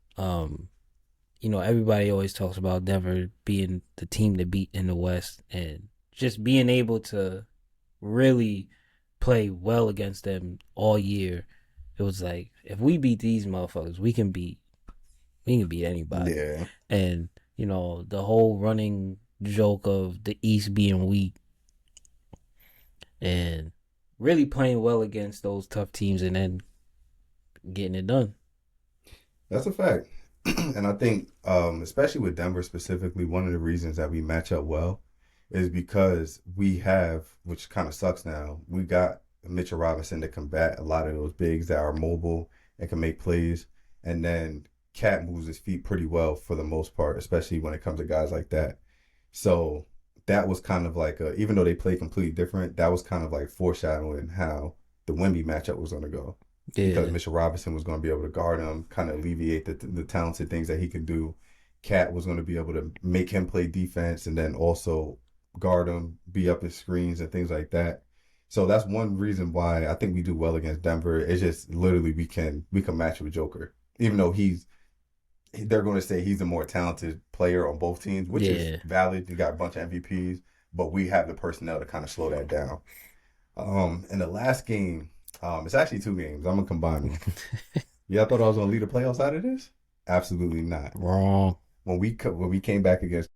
everybody always talks about Denver being the team to beat in the West and just being able to really play well against them all year. It was like if we beat these motherfuckers, we can beat anybody. Yeah. And the whole running joke of the East being weak and really playing well against those tough teams and then getting it done. That's a fact. And I think, especially with Denver specifically, one of the reasons that we match up well is because we have, which kind of sucks now, we got Mitchell Robinson to combat a lot of those bigs that are mobile and can make plays. And then Cat moves his feet pretty well for the most part, especially when it comes to guys like that. So that was kind of like, even though they play completely different, that was kind of like foreshadowing how the Wemby matchup was going to go because Yeah, Mitchell Robinson was going to be able to guard him, kind of alleviate the talented things that he could do. Cat was going to be able to make him play defense and then also guard him, be up his screens and things like that. So that's one reason why I think we do well against Denver. It's just literally we can match with Joker, even though they're going to say he's the more talented player on both teams, which is yeah. valid. You got a bunch of MVPs, but we have the personnel to kind of slow that down. In the last game, it's actually two games. I'm gonna combine them. Yeah, I thought I was gonna lead the playoffs out of this. Absolutely not. Wrong. When we came back against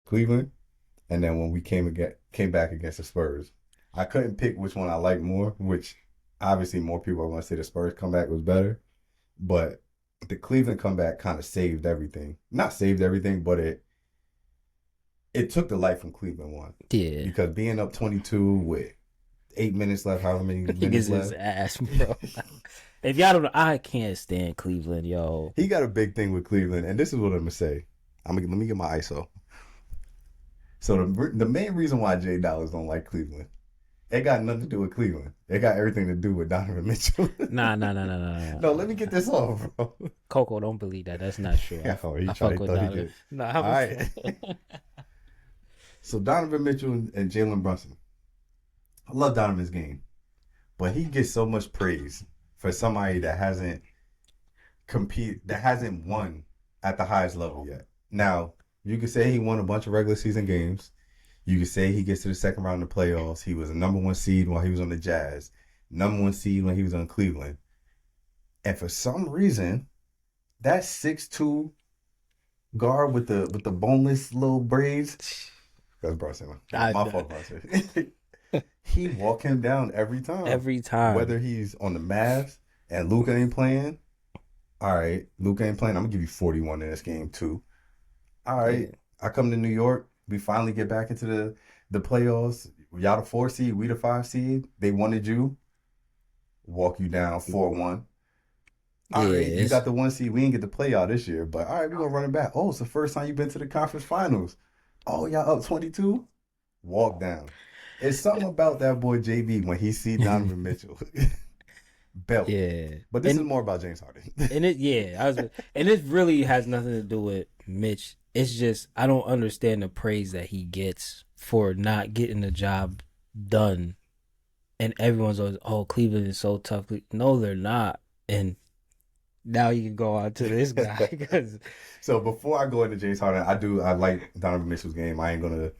Cleveland, and then when we came back against the Spurs, I couldn't pick which one I liked more. Which obviously more people are gonna say the Spurs comeback was better, but the Cleveland comeback kind of saved everything. Not saved everything, but it took the life from Cleveland one Yeah. because being up 22 with 8 minutes left, however many minutes Niggas his left, ass, bro. If y'all don't know, I can't stand Cleveland, yo. he got a big thing with Cleveland, and this is what I'm gonna say. Let me get my ISO. So the main reason why Jay Dollars don't like Cleveland, it got nothing to do with Cleveland. It got everything to do with Donovan Mitchell. Nah, nah, nah, nah, nah, nah. No, let me get this off, bro. Coco, don't believe that. That's not true. Yeah, he I tried. fuck He with thought he Donovan. did. Nah, All right. So Donovan Mitchell and Jalen Brunson. I love Donovan's game, but he gets so much praise for somebody that hasn't won at the highest level yet. Now, you could say he won a bunch of regular season games. You could say he gets to the second round of the playoffs. He was a number one seed while he was on the Jazz, number one seed when he was on Cleveland. And for some reason, that 6'2" guard with the boneless little braids, that's Brunson. I, My fault, Brunson. He walk him down every time. every time. Whether he's on the Mavs and Luka ain't playing, all right, Luka ain't playing. I'm gonna give you 41 in this game too. All right, Yeah. I come to New York. We finally get back into the playoffs. Y'all the 4 seed, we the 5 seed. They wanted you. Walk you down 4-1. All Yeah, right, you got the 1 seed. We didn't get to play y'all this year, but all right, we're gonna run it back. Oh, it's the first time you've been to the conference finals. Oh, y'all up 22? Walk down. It's something about that boy JB when he see Donovan Mitchell. Belt. yeah. But this is more about James Harden. And it, yeah, and it really has nothing to do with Mitch. It's just I don't understand the praise that he gets for not getting the job done, and everyone's always, oh, Cleveland is so tough. No, they're not. And now you can go on to this guy because So before I go into James Harden, I like Donovan Mitchell's game. I ain't gonna,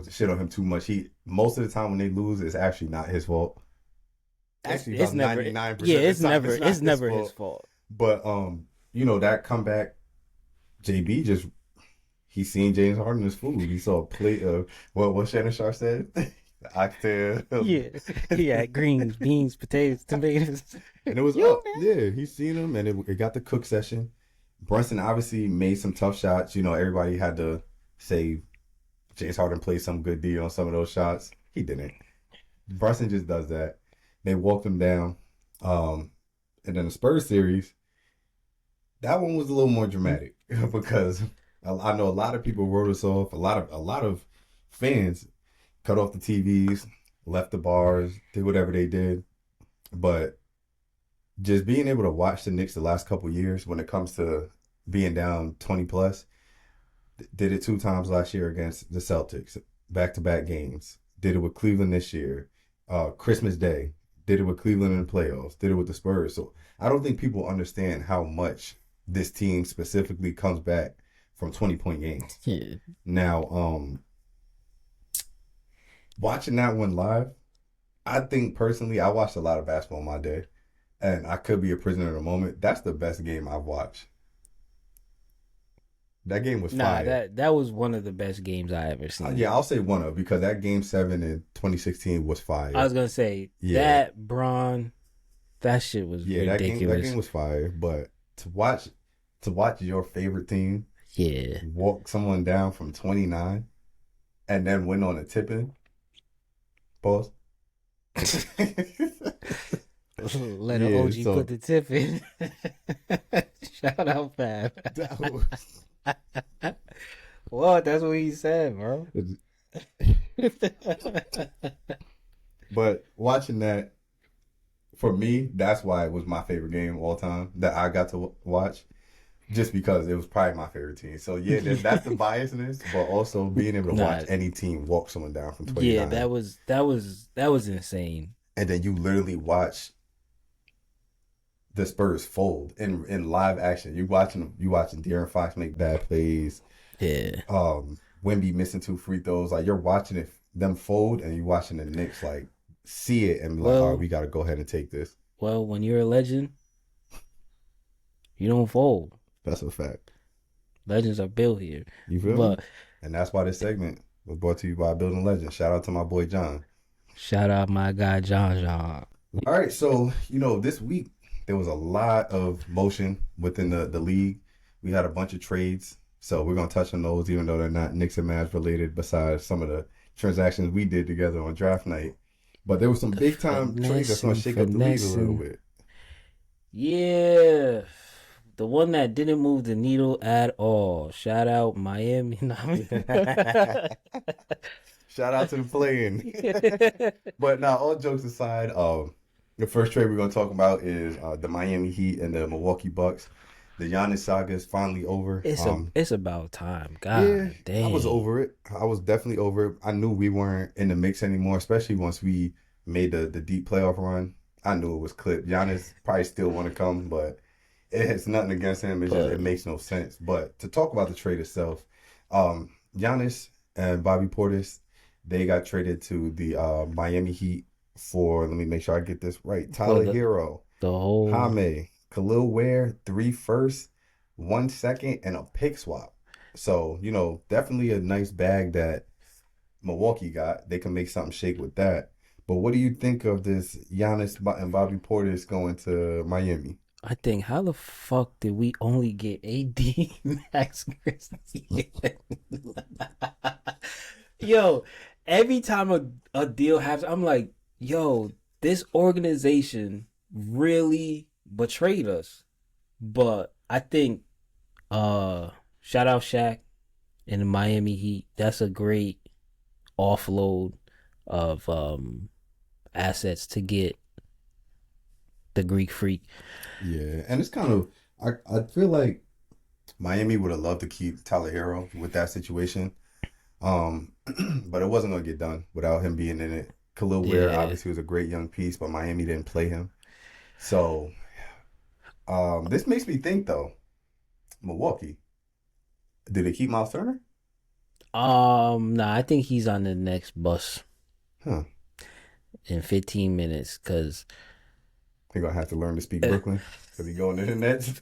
shit on him too much. He most of the time when they lose, it's actually not his fault. Actually, it's about never, 99% yeah, of the it's time, never, it's not it's never fault. his fault. But that comeback, JB just he seen James Harden as food. He saw a plate of what Shannon Sharp said. The oxtail. Yeah, he had greens, beans, potatoes, tomatoes. And it was You up. Yeah, he seen him and it got the cook session. Brunson obviously made some tough shots. Everybody had to say James Harden played some good D on some of those shots. He didn't. Brunson just does that. They walked him down. And then the Spurs series, that one was a little more dramatic because I know a lot of people wrote us off. A lot of fans cut off the TVs, left the bars, did whatever they did. But just being able to watch the Knicks the last couple years when it comes to being down 20 plus, did it 2 times last year against the Celtics, back-to-back games. Did it with Cleveland this year, Christmas Day. Did it with Cleveland in the playoffs. Did it with the Spurs. So I don't think people understand how much this team specifically comes back from 20-point games. Yeah, Now, watching that one live, I think personally, I watched a lot of basketball in my day, and I could be a prisoner of the moment. That's the best game I've watched. That game was Nah, fire. that was one of the best games I ever seen. Yeah, I'll say one of because that game 7 in 2016 was I fire. was gonna say Yeah, that Braun, that shit was yeah, that game ridiculous. was fire. But to watch your favorite team Yeah. walk someone down from 29 and then win on a tip-in, pause. Let an Yeah, OG put so the tip in. Shout out, Fab. that was, What? That's what he said, bro. but watching that for me, that's why it was my favorite game of all time that I got to watch. Just because it was probably my favorite team. So yeah, that's the biasness, but also being able to watch Nah, any team walk someone down from yeah, 29, that was insane. and then you literally watch the Spurs fold in live action. You watching De'Aaron Fox make bad plays, Yeah. Wemby missing 2 free throws. Like you're watching it them fold, and you're watching the Knicks like see it and be like, all right, we Well, got to go ahead and take this. when you're a legend, you don't fold. That's a fact. Legends are built here. You feel me? But And that's why this segment was brought to you by Building Legend. Shout out to my boy John. shout out my guy John John. All right, so this week there was a lot of motion within the league. We had a bunch of trades, so we're gonna touch on those, even though they're not Knicks and Mavs related. Besides some of the transactions we did together on draft night, but there was some big time trades that's gonna shake up the league a little bit. Yeah. The one that didn't move the needle at all. Shout out Miami. No, Shout out to the playing. But now, all jokes aside, the first trade we're gonna talk about is the Miami Heat and the Milwaukee Bucks. The Giannis saga is finally over. It's about time. Yeah, God I was dang. over it. I was definitely over it. I knew we weren't in the mix anymore, especially once we made the deep playoff run. I knew it was clipped. Giannis probably still want to come, but it has nothing against him. It's just But it makes no sense. But to talk about the trade itself, Giannis and Bobby Portis, they got traded to the Miami Heat for. Let me make sure I get this right. for Tyler Hero, the whole Jaime, Khalil Ware, 3 firsts, 1 second, and a pick swap. So, definitely a nice bag that Milwaukee got. They can make something shake with that. But what do you think of this Giannis and Bobby Portis going to Miami? I think how the fuck did we only get AD Max Christie? Yo, every time a deal happens, I'm like, yo, this organization really betrayed us. But I think shout out Shaq and the Miami Heat. That's a great offload of assets to get the Greek Freak. Yeah, and it's kind of I feel like Miami would have loved to keep Tyler Hero with that situation. But it wasn't gonna get done without him being in it. Khalil Ware Yeah. obviously was a great young piece, but Miami didn't play him. So this makes me think though, Milwaukee, did they keep Miles Turner? Nah, I think he's on the next bus Huh. in 15 minutes because He gonna have to learn to speak Brooklyn because he going to the Nets.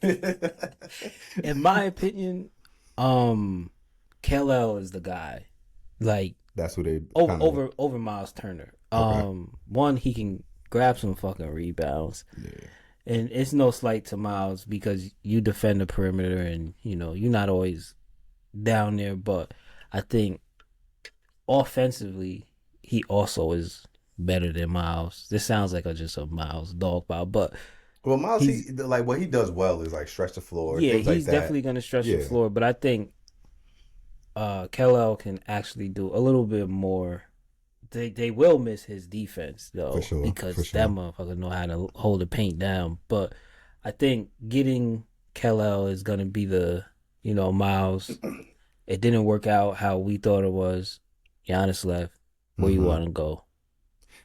in my opinion, Kal-El is the guy. Like That's who they over kind of. over Miles Turner. Okay. One, he can grab some fucking rebounds. Yeah. And it's no slight to Miles because you defend the perimeter and you're not always down there, but I think offensively he also is better than Miles. This sounds like just a Miles dog pile, but Well, Miles, he's like what he does well is like stretch the floor, yeah, things like he's that. definitely gonna stretch the Yeah. floor, but I think Kal-El can actually do a little bit more. They will miss his defense though, For sure, because for that sure. motherfucker know how to hold the paint down. But I think getting Kal-El is gonna be the Miles. It didn't work out how we thought it was. Giannis left. Where you Hmm. want to go?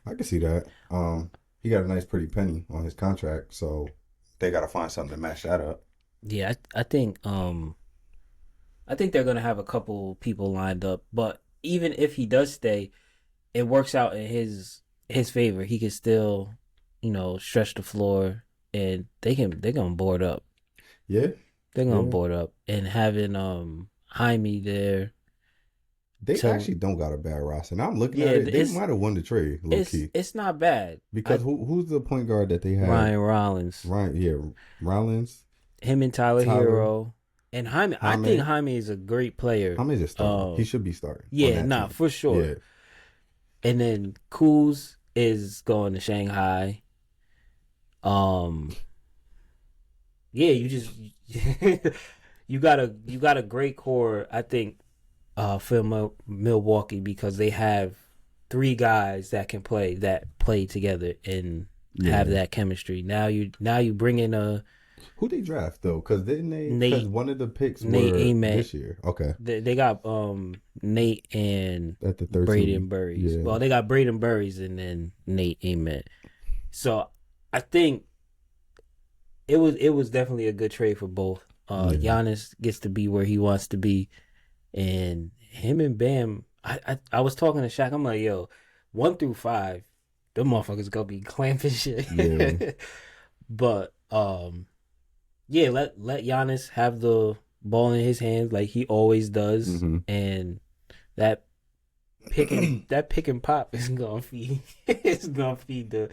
I can see that. He got a nice pretty penny on his contract, so they got to find something to match that up. Yeah, I think they're gonna have a couple people lined up. But even if he does stay, it works out in his favor. He can still, stretch the floor, and they're gonna board up. Yeah, They're gonna yeah. board up, and having Jaime there. They So actually don't got a bad roster. And I'm looking yeah, at it. They might have won the trade, low key. it's not bad. Because who's the point guard that they have? Ryan Rollins, Rollins, him and Tyler Tyler, Hero, and Jaime. I think Jaime. Jaime is a great player. Jaime's a starter. He should be starting on Yeah, that nah, team. for sure. Yeah. And then Kuz is going to Shanghai. Yeah, you just you got a great core. I think for Milwaukee because they have 3 guys that can play together and have that chemistry. Now you bring in who they draft though? Because one of the picks Nate were Ament. this year. Okay, they got Nate and at the 13, Braden Burries. Yeah. Well, they got Braden Burries and then Nate Ament. So I think it was definitely a good trade for both. Giannis gets to be where he wants to be, and him and Bam. I was talking to Shaq. I'm like, yo, 1 through 5, them motherfuckers gonna be clamping shit. Yeah. But yeah, let Giannis have the ball in his hands like he always does, and that pick and pop is gonna feed the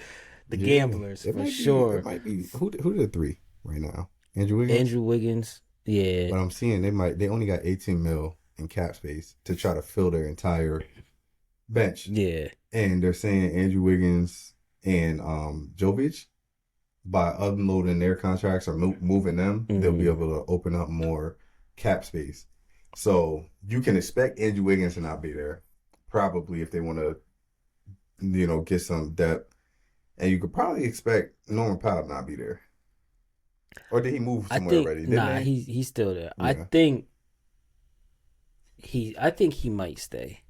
gamblers for sure. It might be who the 3 right now? Andrew Wiggins. Yeah. But I'm seeing they only got 18 mil in cap space to try to fill their entire bench. Yeah. And they're saying Andrew Wiggins and Jovic, by unloading their contracts or moving them, they'll be able to open up more cap space. So you can expect Andrew Wiggins to not be there, probably if they want to, get some depth. And you could probably expect Norman Powell to not be there. Or did he move somewhere already? He's still there. Yeah. I think he might stay.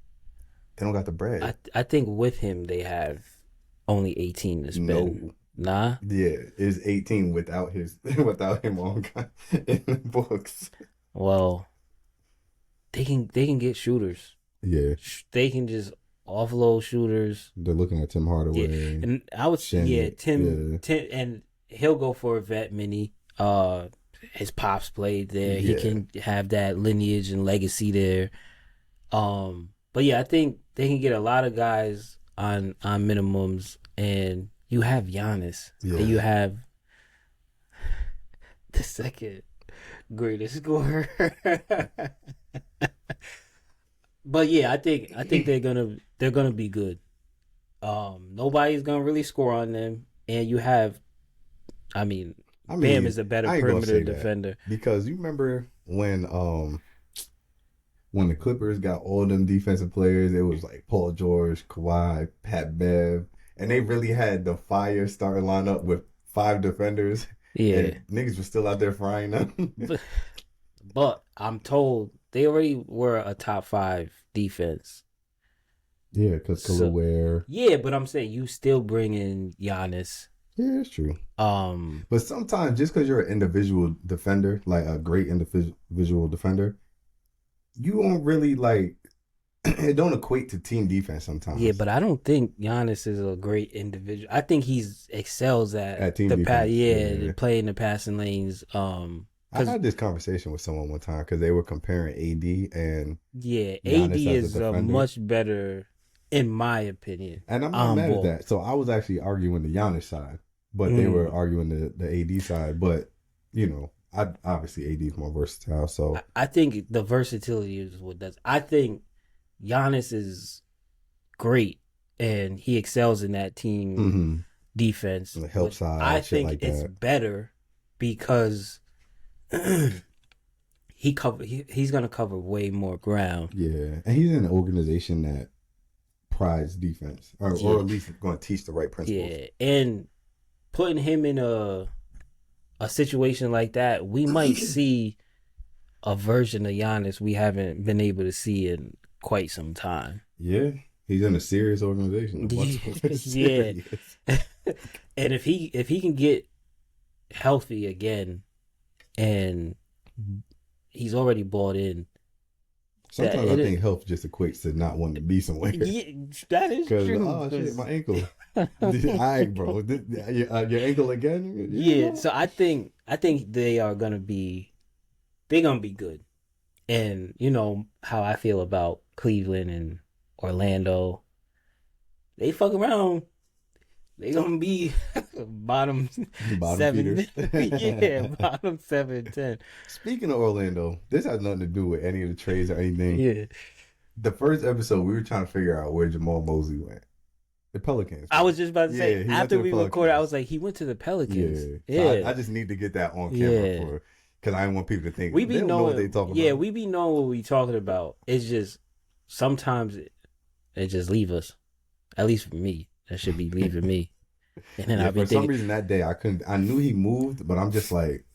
They don't got the bread. I think with him they have only 18 to spend. No. Nah. Yeah, it's 18 without him on in the books. Well, they can get shooters. Yeah. They can just offload shooters. They're looking at Tim Hardaway. Yeah. And I would Tim and he'll go for a vet mini. His pops played there. Yeah. He can have that lineage and legacy there. But yeah, I think they can get a lot of guys on minimums, and you have Giannis. Yeah. And you have the second greatest scorer. But yeah, I think they're gonna be good. Nobody's gonna really score on them, and you have, Bam is a better perimeter defender. Because you remember when the Clippers got all them defensive players, it was like Paul George, Kawhi, Pat Bev, and they really had the fire starting lineup with 5 defenders. Yeah, and niggas were still out there frying them. but I'm told they already were a top 5 defense. Yeah, because Kawhi. Yeah, but I'm saying you still bring in Giannis. Yeah, that's true. But sometimes just because you're an individual defender, like a great individual defender, you don't really it don't equate to team defense sometimes. Yeah, but I don't think Giannis is a great individual. I think he's excels at team defense. Playing the passing lanes. I had this conversation with someone one time because they were comparing AD and AD is a much better, in my opinion. And I'm not mad at that. So I was actually arguing the Giannis side, but they were arguing the AD side. But obviously AD is more versatile. So I think the versatility is what does. I think Giannis is great and he excels in that team defense. The help side. I think it's better because he's gonna cover way more ground. Yeah, and he's in an organization that prides defense, or at least going to teach the right principles. Yeah, and putting him in a situation like that, we might see a version of Giannis we haven't been able to see in quite some time. Yeah, he's in a serious organization. Yeah, and if he can get healthy again, and he's already bought in. Sometimes I think health just equates to not wanting to be somewhere. Yeah, that is true. Oh shit, my ankle. Alright, bro. Your ankle again? So I think they're gonna be good. And you know how I feel about Cleveland and Orlando. They fuck around. They gonna be bottom Bottom seven. feeders. Yeah, bottom 7-10. Speaking of Orlando, this has nothing to do with any of the trades or anything. Yeah. The first episode, we were trying to figure out where Jamal Mosley went. The Pelicans, I right? was just about to say, Yeah, he went to after the we recorded, I Pelicans. was like, he went to the Pelicans. Yeah. So Yeah. I just need to get that on camera Yeah. for, because I don't want people to think We they be don't know what they knowing, talking yeah, about. we be knowing what we talking about. It's just, sometimes it just leave us. At least for me. That should be leaving me. And then Yeah, I'll be for some thinking, reason that day I knew he moved, but I'm just like,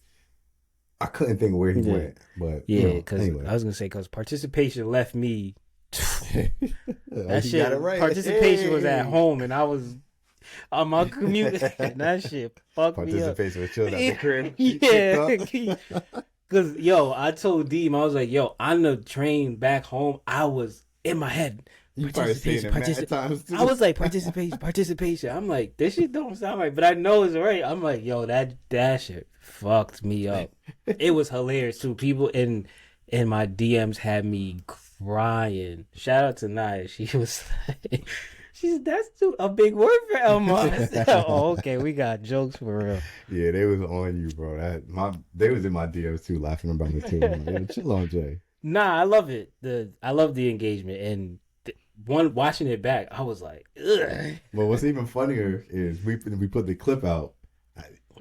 I couldn't think of where he yeah, went. But yeah, because anyway. I was going to say, because participation left me. That You shit, got it right. participation was at Hey. home, and I was on my commute. And that shit fucked me up. Participation was chilled at the crib. Yeah. Because, yo, I told Deem, I was like, yo, on the train back home, I was in my head. You probably saying it mad times too. I was like, participation. I'm like, this shit don't sound right, but I know it's right. I'm like, yo, that shit fucked me up. It was hilarious too. People in my DMs had me crying. Shout out to Naya. She was like, that's a big word for Elmo. I said, oh, okay, we got jokes for real. Yeah, they was on you, bro. They was in my DMs too, laughing about it too. I'm like, chill on, Jay. Nah, I love it. I love the engagement, and one watching it back, I was like, ugh. But what's even funnier is we put the clip out.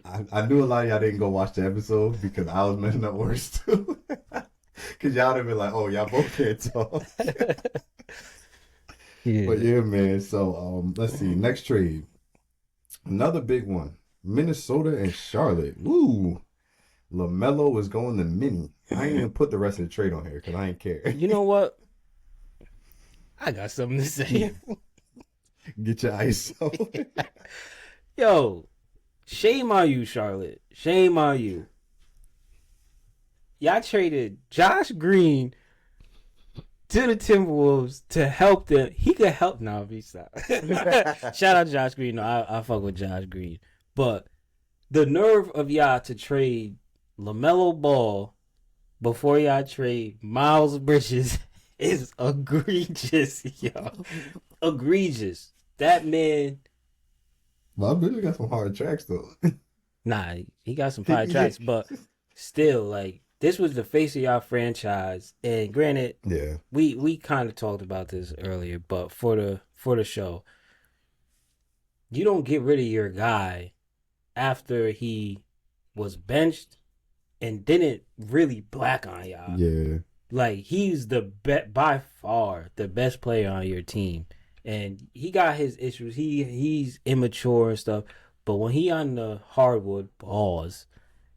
I knew a lot of y'all didn't go watch the episode because I was messing up words too. Because y'all have been like, oh, y'all both can't talk. Yeah. But yeah, man. So let's see. Next trade. Another big one. Minnesota and Charlotte. Woo. LaMelo is going to Mini. I ain't even put the rest of the trade on here because I ain't care. You know what? I got something to say. Get your ice out. Yo, shame on you, Charlotte. Shame on you. Y'all traded Josh Green to the Timberwolves to help them. He could help. No, he stop. Shout out to Josh Green. No, I fuck with Josh Green. But the nerve of y'all to trade LaMelo Ball before y'all trade Miles Bridges is egregious, yo. Egregious. That man. My bitch got some hard tracks though. Nah, he got some fire tracks, but still, like, this was the face of y'all franchise. And granted, Yeah, we kind of talked about this earlier, but for the show, you don't get rid of your guy after he was benched and didn't really black on y'all. yeah. Like, he's by far the best player on your team. And he got his issues. He's immature and stuff. But when he on the hardwood balls,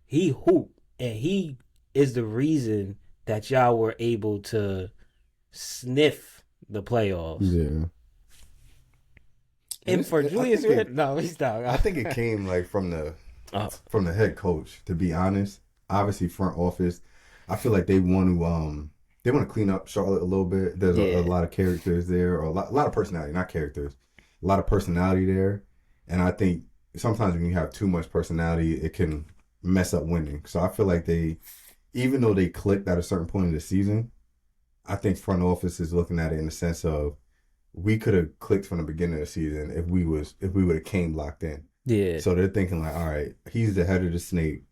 he hoop. And he is the reason that y'all were able to sniff the playoffs. Yeah. And for Julius Randle, no, he's not. I think it came like from the head coach, to be honest. Obviously front office. I feel like they want to clean up Charlotte a little bit. There's a lot of characters there, or a lot of personality, not characters. A lot of personality there. And I think sometimes when you have too much personality, it can mess up winning. So I feel like even though they clicked at a certain point in the season, I think front office is looking at it in the sense of we could have clicked from the beginning of the season if we would have came locked in. Yeah. So they're thinking like, all right, he's the head of the snake.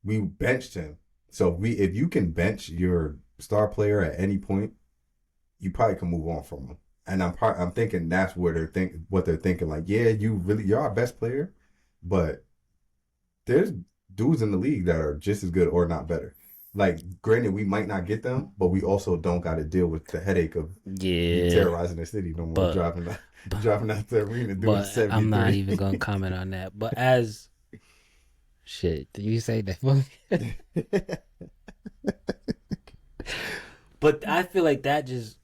We benched him. So if you can bench your star player at any point, you probably can move on from him. And I'm thinking that's where what they're thinking. Like, yeah, you're our best player, but there's dudes in the league that are just as good or not better. Like, granted, we might not get them, but we also don't got to deal with the headache of terrorizing the city no more, driving out the arena doing 73. I'm not even gonna comment on that. But shit, did you say that? But I feel like that just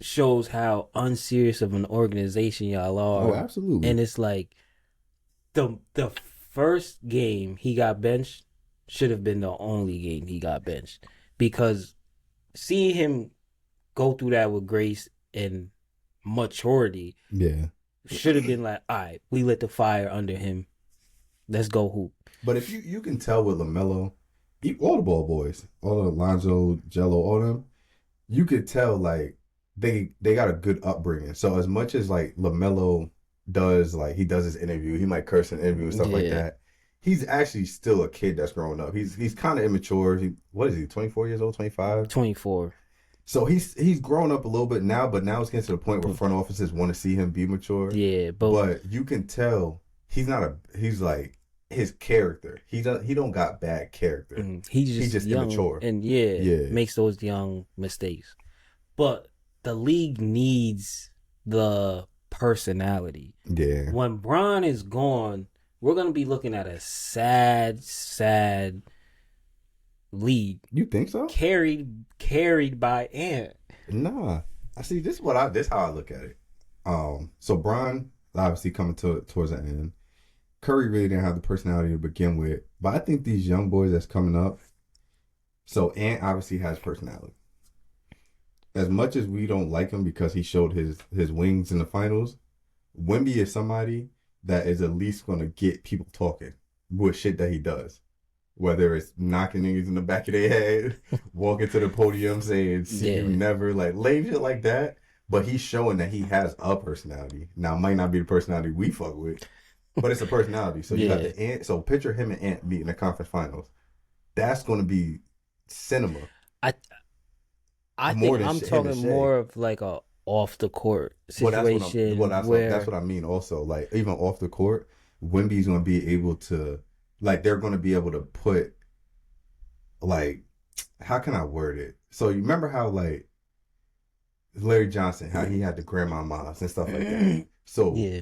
shows how unserious of an organization y'all are. Oh, absolutely. And it's like the first game he got benched should have been the only game he got benched, because seeing him go through that with grace and maturity, should have been like, all right, we lit the fire under him. Let's go hoop. But if you can tell with LaMelo, All the ball boys, all the Lonzo, Jello, all them, you could tell like they got a good upbringing. So as much as like LaMelo does, like he does his interview, he might curse in interview and stuff like Yeah, that. He's actually still a kid that's growing up. He's kind of immature. What is he? 24 years old, 25. 24. So he's grown up a little bit now, but now it's getting to the point where front offices want to see him be mature. Yeah, but But you can tell he's like his character. He don't got bad character. he's He's just just young immature. and Yeah. makes those young mistakes. But the league needs the personality. Yeah. When Bron is gone, we're gonna be looking at a sad league You think so? carried by Ant. Nah. I see this how I look at it. So Bron obviously coming towards the end. Curry really didn't have the personality to begin with. But I think these young boys that's coming up, so Ant obviously has personality. As much as we don't like him because he showed his wings in the finals, Wemby is somebody that is at least gonna get people talking with shit that he does. Whether it's knocking niggas in the back of their head, walking to the podium saying "see you Yeah. never," like lame shit like that. But he's showing that he has a personality. Now, it might not be the personality we fuck with, but it's a personality. So you got Yeah. the Ant. So picture him and Ant meeting in the conference finals. That's going to be cinema I I more think than I'm him and talking Shea. more of like a off the court Well, situation that's where what I mean. Also, like even off the court, Wemby's going to be able to, like, they're going to be able to put, like, how can I word it? So you remember how like Larry Johnson, how he had the grandmamas and stuff like that. So yeah,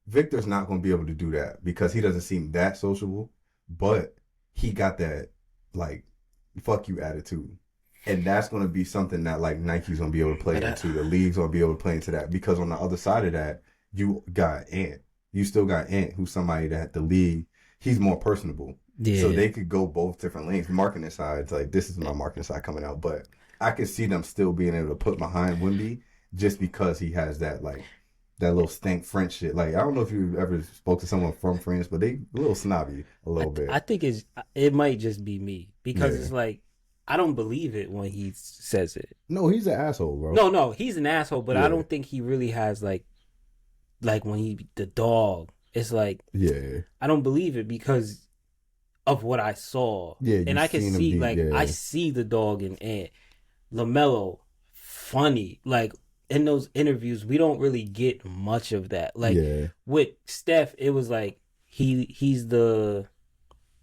Victor's not going to be able to do that because he doesn't seem that sociable, but he got that like fuck you attitude. And that's going to be something that like Nike's going to be able to play but into. The league's going to be able to play into that because on the other side of that, you got Ant. You still got Ant, who's somebody that the league, he's more personable. So yeah. they could go both different lanes. Marketing sides, like this is my marketing side coming out, but I could see them still being able to put behind Wemby just because he has that like that little stank French shit. Like I don't know if you ever spoke to someone from France, but they a little snobby a little I bit. think it might just be me because Yeah. it's like I don't believe it when he says it. No, he's an asshole, bro. No, he's an asshole, but I Yeah. don't think he really has like when he the dog. It's like Yeah. I don't believe it because of what I saw. Yeah, And you I can seen him see be like I see the dog in Ant. LaMelo, funny. Like in those interviews, we don't really get much of that. Like yeah. with Steph, it was like he's the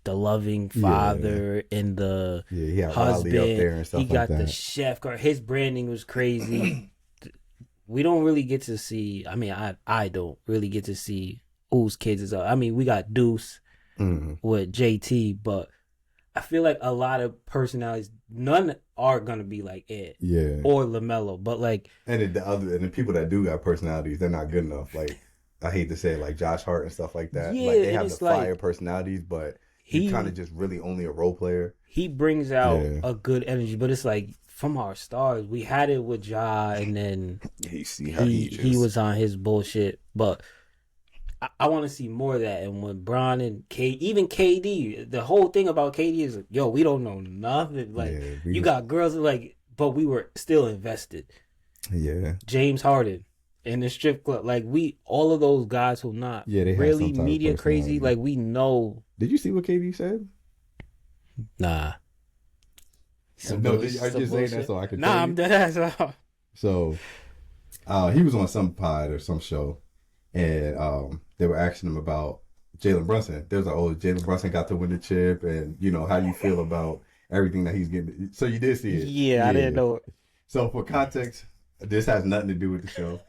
loving father and the Yeah, he had Riley up there husband. and stuff He like got the that. chef car. His branding was crazy. We don't really get to see. I mean, I don't really get to see whose kids is up. I mean, we got Deuce Mm. with JT, but I feel like a lot of personalities, none are gonna be like Ed Yeah. or LaMelo, but like And the people that do got personalities, they're not good enough. Like I hate to say it, like Josh Hart and stuff like that. yeah, Like they and have the it's like fire personalities, but you kind of just really only a role player. he brings out Yeah. a good energy, but it's like from our stars, we had it with Ja, and then You see how he was on his bullshit, but I want to see more of that. And when Bron and even KD, the whole thing about KD is like, yo, we don't know nothing. Like Yeah, you got girls that like, but we were still invested. Yeah. James Harden in the strip club, like all of those guys who not Yeah, they have really some type of media crazy, personality. like we know. Did you see what KD said? Nah. No, I just saying that so I could. Nah, I'm dead ass. So, he was on some pod or some show, and they were asking him about Jalen Brunson. They was like, "Oh, Jalen Brunson got to win the chip, and you know how do you feel about everything that he's getting?" So you did see it. Yeah, I didn't know. So for context, this has nothing to do with the show.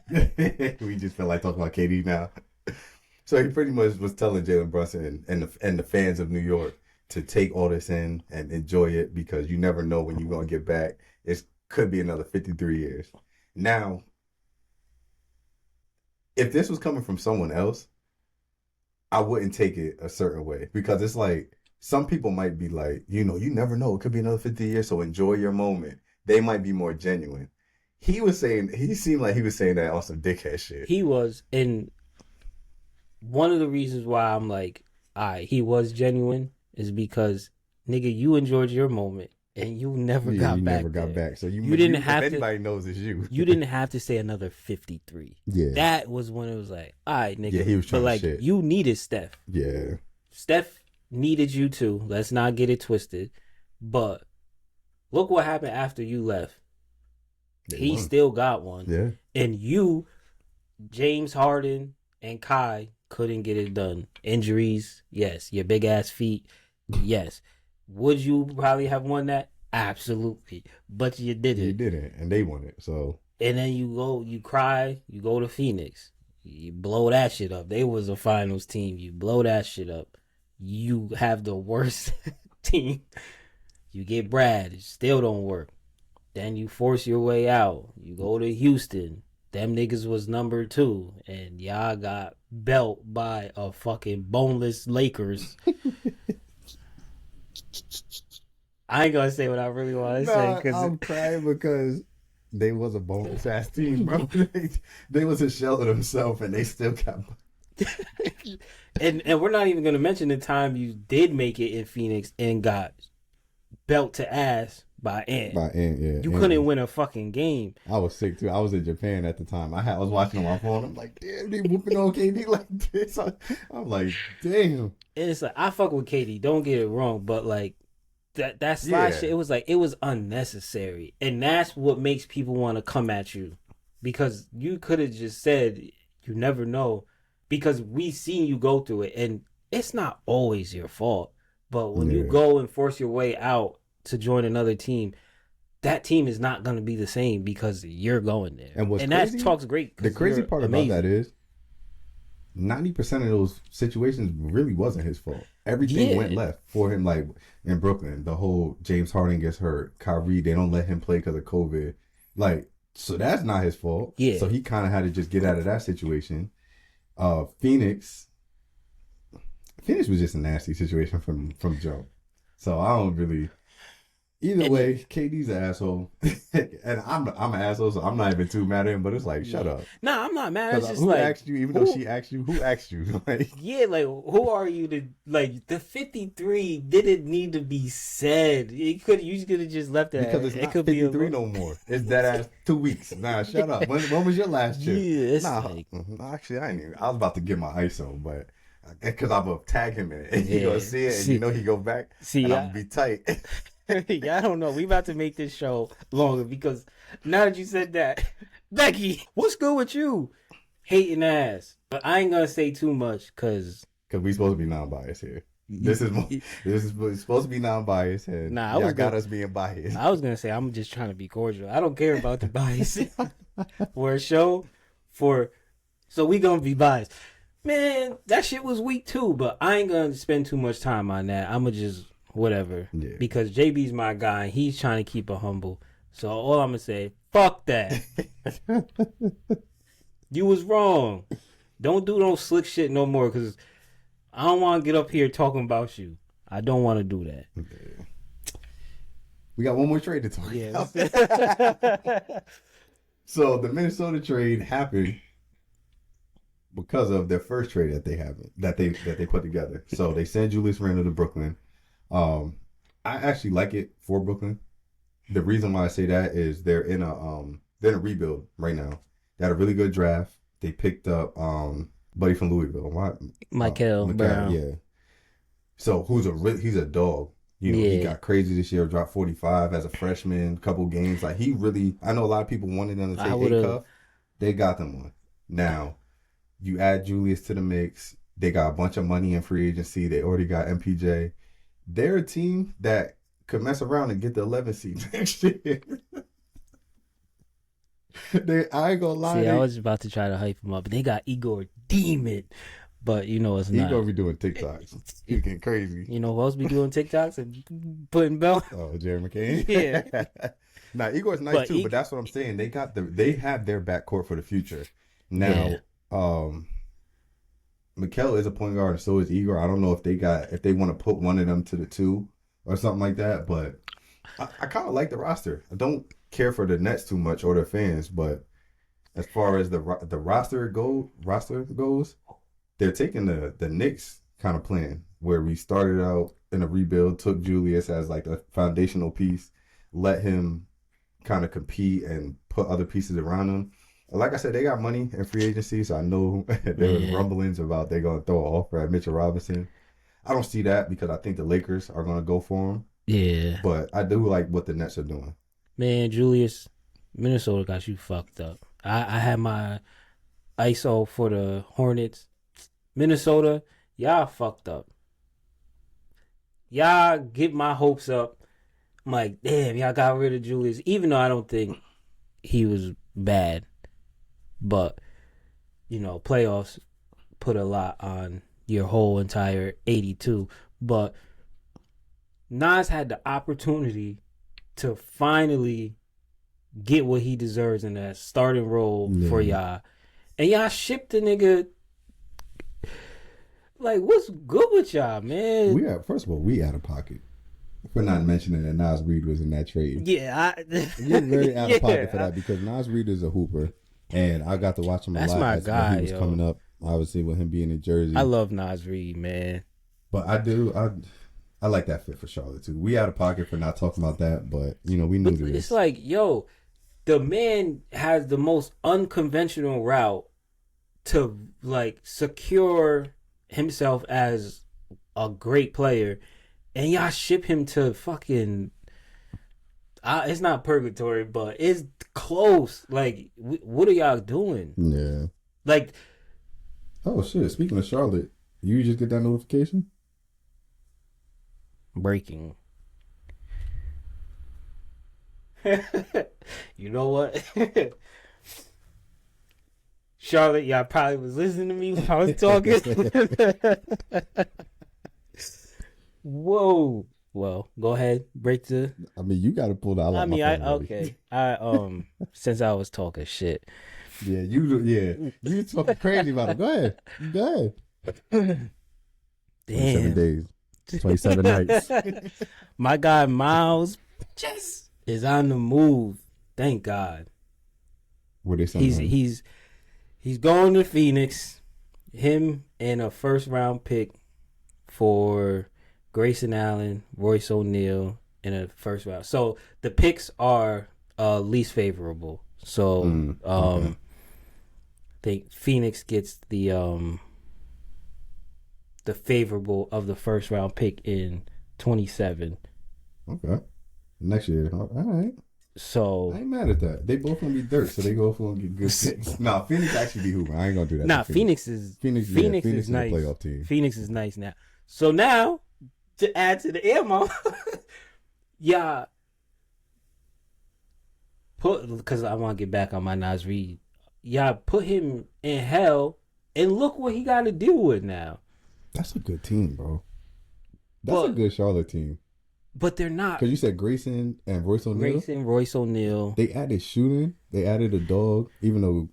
We just feel like talking about KD now. So he pretty much was telling Jalen Brunson and the fans of New York to take all this in and enjoy it because you never know when you're going to get back. It could be another 53 years. Now, if this was coming from someone else, I wouldn't take it a certain way because it's like some people might be like, you know, you never know. It could be another 50 years, so enjoy your moment. They might be more genuine. He seemed like he was saying that on some dickhead shit. He was, and one of the reasons why I'm like, he was genuine is because nigga, you enjoyed your moment and you never Yeah, got you back never got there. back. So you didn't if have to. anybody knows, it's you. You didn't have to say another 53. Yeah. That was when it was like, all right, nigga. Yeah, he was but trying like, shit. you needed Steph. Yeah. Steph needed you too. Let's not get it twisted. But look what happened after you left. He still got one. Yeah. And you, James Harden, and Kai couldn't get it done. Injuries, yes. Your big ass feet, yes. Would you probably have won that? Absolutely. But you didn't. You didn't, and they won it. So. And then you cry, you go to Phoenix. You blow that shit up. They was a finals team. You blow that shit up. You have the worst team. You get Brad. It still don't work. Then you force your way out. You go to Houston. Them niggas was number 2. And y'all got belt by a fucking boneless Lakers. I ain't gonna say what I really want to say. Cause I'm crying because they was a boneless ass team, bro. They was a shell of themselves, and they still got. and we're not even gonna mention the time you did make it in Phoenix and got belt to ass by Ant. Yeah. You couldn't win a fucking game. I was sick too. I was in Japan at the time. I was watching on my phone. I'm like, damn, they whooping on KD like this. I'm like, damn. And it's like, I fuck with KD. Don't get it wrong, but like that slide shit, it was like, it was unnecessary, and that's what makes people want to come at you, because you could have just said, you never know, because we seen you go through it, and it's not always your fault. But when you go and force your way out to join another team, that team is not going to be the same because you're going there. And that talks great. The crazy part about that is 90% of those situations really wasn't his fault. Everything went left for him. Like in Brooklyn, the whole James Harden gets hurt, Kyrie, they don't let him play because of COVID. Like, so that's not his fault. Yeah. So he kind of had to just get out of that situation. Phoenix was just a nasty situation from jump. So I don't really. Either way, KD's an asshole, and I'm an asshole, so I'm not even too mad at him. But it's like, shut up. Nah, I'm not mad. It's just who like, asked you? Even though she asked you, who asked you? Like, yeah, like who are you to like the 53 didn't need to be said. You could have just left it because it's not 53 no more. It's that ass 2 weeks. Nah, shut up. When was your last trip? Yeah, actually, I ain't even. I was about to get my ISO, but. Because I'm gonna tag him in it, and you gonna see it, and you know he go back. And I'm gonna be tight. Yeah, I don't know. We about to make this show longer because now that you said that, Becky, what's good with you? Hating ass, but I ain't gonna say too much because we supposed to be non-biased here. This is supposed to be non-biased, and y'all got us being biased. I was gonna say I'm just trying to be cordial. I don't care about the bias for a show so we gonna be biased. Man, that shit was weak too, but I ain't gonna spend too much time on that. I'm gonna just whatever. Yeah. Because JB's my guy and he's trying to keep it humble. So all I'm gonna say, fuck that. You was wrong. Don't do no slick shit no more, because I don't want to get up here talking about you. I don't want to do that. Okay. We got one more trade to talk about. So the Minnesota trade happened because of their first trade that they put together. So they send Julius Randle to Brooklyn. I actually like it for Brooklyn. The reason why I say that is they're in a rebuild right now. They had a really good draft. They picked up buddy from Louisville, Michael Brown. Yeah. So he's a dog. You know, he got crazy this year, dropped 45 as a freshman, couple games. Like I know a lot of people wanted them to take A-Cuff. They got them one. Now, you add Julius to the mix. They got a bunch of money in free agency. They already got MPJ. They're a team that could mess around and get the 11th seed next year. I ain't gonna lie. I was about to try to hype them up, but they got Igor Demon. But you know it's not. Igor be doing TikToks. He's getting crazy. You know who else be doing TikToks and putting belt? Oh, Jerry McCain. Yeah. Nah, Igor's nice too, but that's what I'm saying. They have their backcourt for the future. Now, Mikal is a point guard, and so is Igor. I don't know if they want to put one of them to the 2 or something like that, but I kind of like the roster. I don't care for the Nets too much or their fans, but as far as the roster goes, they're taking the Knicks kind of plan. where we started out in a rebuild, took Julius as like a foundational piece, let him kind of compete and put other pieces around him. Like I said, they got money in free agency, so I know there was Yeah. rumblings about they're going to throw an offer at Mitchell Robinson. I don't see that because I think the Lakers are going to go for him. Yeah. But I do like what the Nets are doing. Man, Julius, Minnesota got you fucked up. I had my ISO for the Hornets. Minnesota, y'all fucked up. Y'all get my hopes up. I'm like, damn, y'all got rid of Julius. Even though I don't think he was bad. But, playoffs put a lot on your whole entire 82. But Nas had the opportunity to finally get what he deserves in that starting role for y'all. And y'all shipped the nigga. Like, what's good with y'all, man? First of all, we out of pocket. For not mentioning that Nas Reed was in that trade. Yeah, We're very out of pocket for that because Nas Reed is a hooper. And I got to watch him a That's lot my as guy, when he was coming up. Obviously, with him being in Jersey. I love Nas Reed, man. But I like that fit for Charlotte, too. We out of pocket for not talking about that, but, we knew this. It's like, the man has the most unconventional route to, like, secure himself as a great player, and y'all ship him to fucking... it's not purgatory, but it's close. Like, what are y'all doing? Yeah. Like... Oh, shit. Speaking of Charlotte, you just get that notification? Breaking. You know what? Charlotte, y'all probably was listening to me when I was talking. Whoa. Well, go ahead. Break the... I mean, you got to pull that out. Okay. Since I was talking shit. Yeah, you talking crazy about it. Go ahead. Damn. 27 days. 27 nights. My guy Miles is on the move. Thank God. What they saying? He's going to Phoenix. Him and a first round pick for Grayson Allen, Royce O'Neal in a first round. So the picks are least favorable. So okay. I think Phoenix gets the favorable of the first round pick in 27. Okay. Next year. All right. So I ain't mad at that. They both gonna be dirt, so they go for and get good picks. Nah, Phoenix actually be hooping. I ain't gonna do that. Nah, Phoenix is Phoenix is nice. A playoff team. Phoenix is nice now. So now to add to the ammo, yeah. Because I want to get back on my Nas Reed. Yeah, put him in hell, and look what he got to deal with now. That's a good team, bro. That's a good Charlotte team. But they're not. Because you said Grayson and Royce O'Neal. Royce O'Neal. They added shooting. They added a dog, even though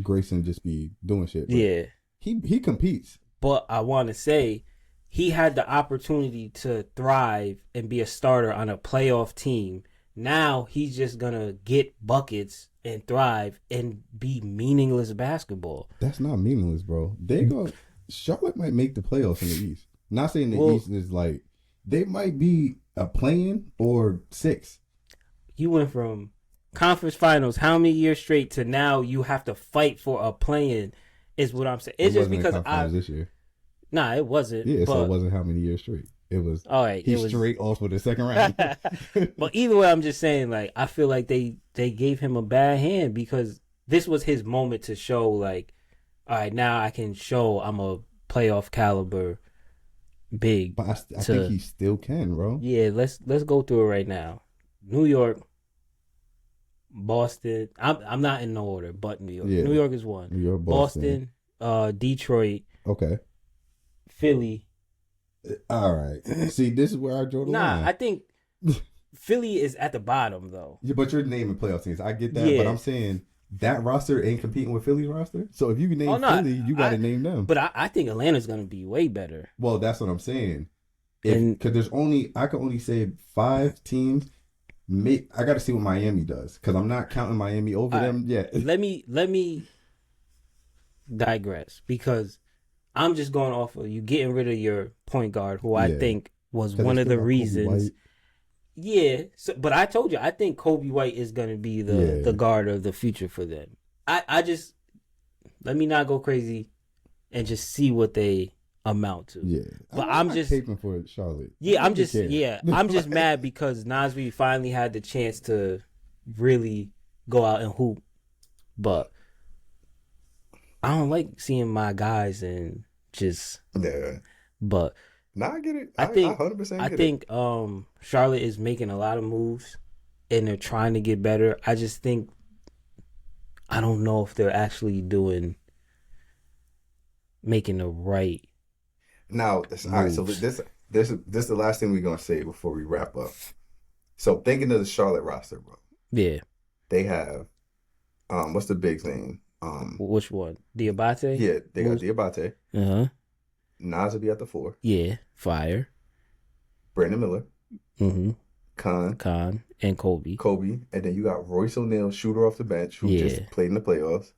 Grayson just be doing shit. Yeah. He competes. But I want to say he had the opportunity to thrive and be a starter on a playoff team. Now he's just going to get buckets and thrive and be meaningless basketball. That's not meaningless, bro. Charlotte might make the playoffs in the East. Not saying the East is like, they might be a play-in or 6. You went from conference finals how many years straight to now you have to fight for a play-in is what I'm saying. It's just because this year. Nah, it wasn't. Yeah, so it wasn't how many years straight. It was all right. He's straight off with the second round. But either way, I'm just saying, like, I feel like they gave him a bad hand because this was his moment to show, like, all right, now I can show I'm a playoff caliber big. But I think he still can, bro. Yeah, let's go through it right now. New York, Boston. I'm not in no order, but New York. Yeah. New York is one. New York, Boston, Detroit. Okay. Philly. All right. See, this is where I draw the line. I think Philly is at the bottom, though. Yeah, but you're naming playoff teams. I get that, but I'm saying that roster ain't competing with Philly's roster. So if you can name Philly, you got to name them. But I think Atlanta's going to be way better. Well, that's what I'm saying. Because I can only say 5 teams. I got to see what Miami does because I'm not counting Miami over them yet. Let me digress because I'm just going off of you getting rid of your point guard, who I Yeah. think was 'Cause one they of still the got Kobe reasons. White. Yeah, but I told you, I think Kobe White is going to be the guard of the future for them. I just, let me not go crazy and just see what they amount to. Yeah. But I'm just caping for Charlotte. Yeah, I'm just care. I'm just mad because Nasri finally had the chance to really go out and hoop, but I don't like seeing my guys and just. Yeah. But I get it. I think 100% I get think it. Charlotte is making a lot of moves and they're trying to get better. I just think I don't know if they're actually making the right. Now, all right. So this is the last thing we're gonna say before we wrap up. So thinking of the Charlotte roster, bro. Yeah. They have, what's the big name? Which one? Diabate? Yeah, they got Diabate. Uh-huh. Nas will be at the 4. Yeah. Fire. Brandon Miller. Mm-hmm. Khan. And Kobe. And then you got Royce O'Neal, shooter off the bench, who just played in the playoffs.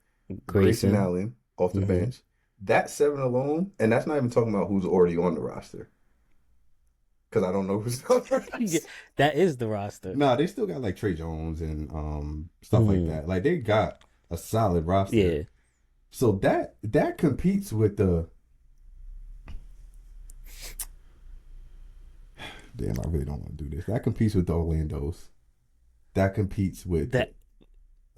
Grayson Allen off the bench. That 7 alone, and that's not even talking about who's already on the roster. Because I don't know who's on the roster. That is the roster. Nah, they still got like Trey Jones and stuff like that. Like they got a solid roster. Yeah. So that competes with the. Damn, I really don't want to do this. That competes with the Orlando's. That competes with that.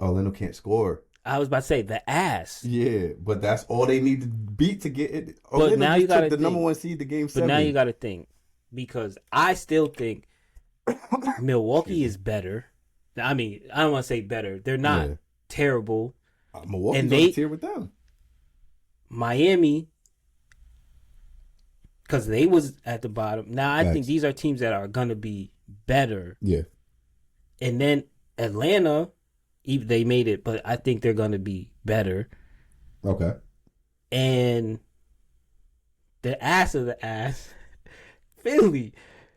Orlando can't score. I was about to say the ass. Yeah, but that's all they need to beat to get it. But now you got the number 1 seed, the game 7. But now you got to think, because I still think Milwaukee is better. I mean, I don't want to say better. They're not terrible. Milwaukee's on the tier with them. Miami, because they was at the bottom. Now I think these are teams that are gonna be better. Yeah. And then Atlanta, they made it, but I think they're gonna be better. Okay. And the ass of the ass, Philly.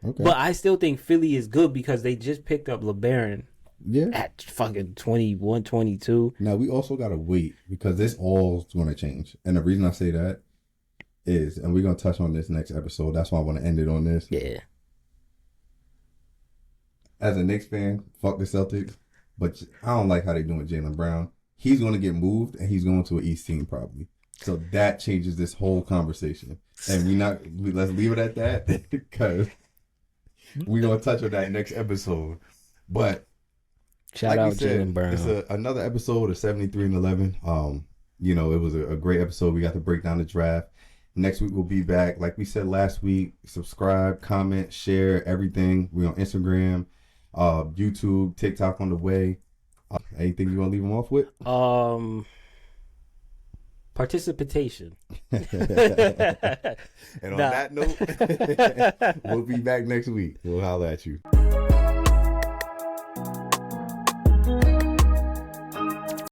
Okay. But I still think Philly is good because they just picked up LeBaron. Yeah. At fucking 21, 22. Now, we also got to wait because this all's going to change. And the reason I say that is, and we're going to touch on this next episode. That's why I want to end it on this. Yeah. As a Knicks fan, fuck the Celtics. But I don't like how they're doing Jaylen Brown. He's going to get moved and he's going to an East team probably. So that changes this whole conversation. And let's leave it at that because we're going to touch on that next episode. But shout out Jaylen Brown. It's another episode of 73 and 11. It was a great episode. We got to break down the draft. Next week we'll be back. Like we said last week, subscribe, comment, share, everything. We're on Instagram, YouTube, TikTok on the way. Anything you want to leave them off with? Participation. And on that note, we'll be back next week. We'll holler at you.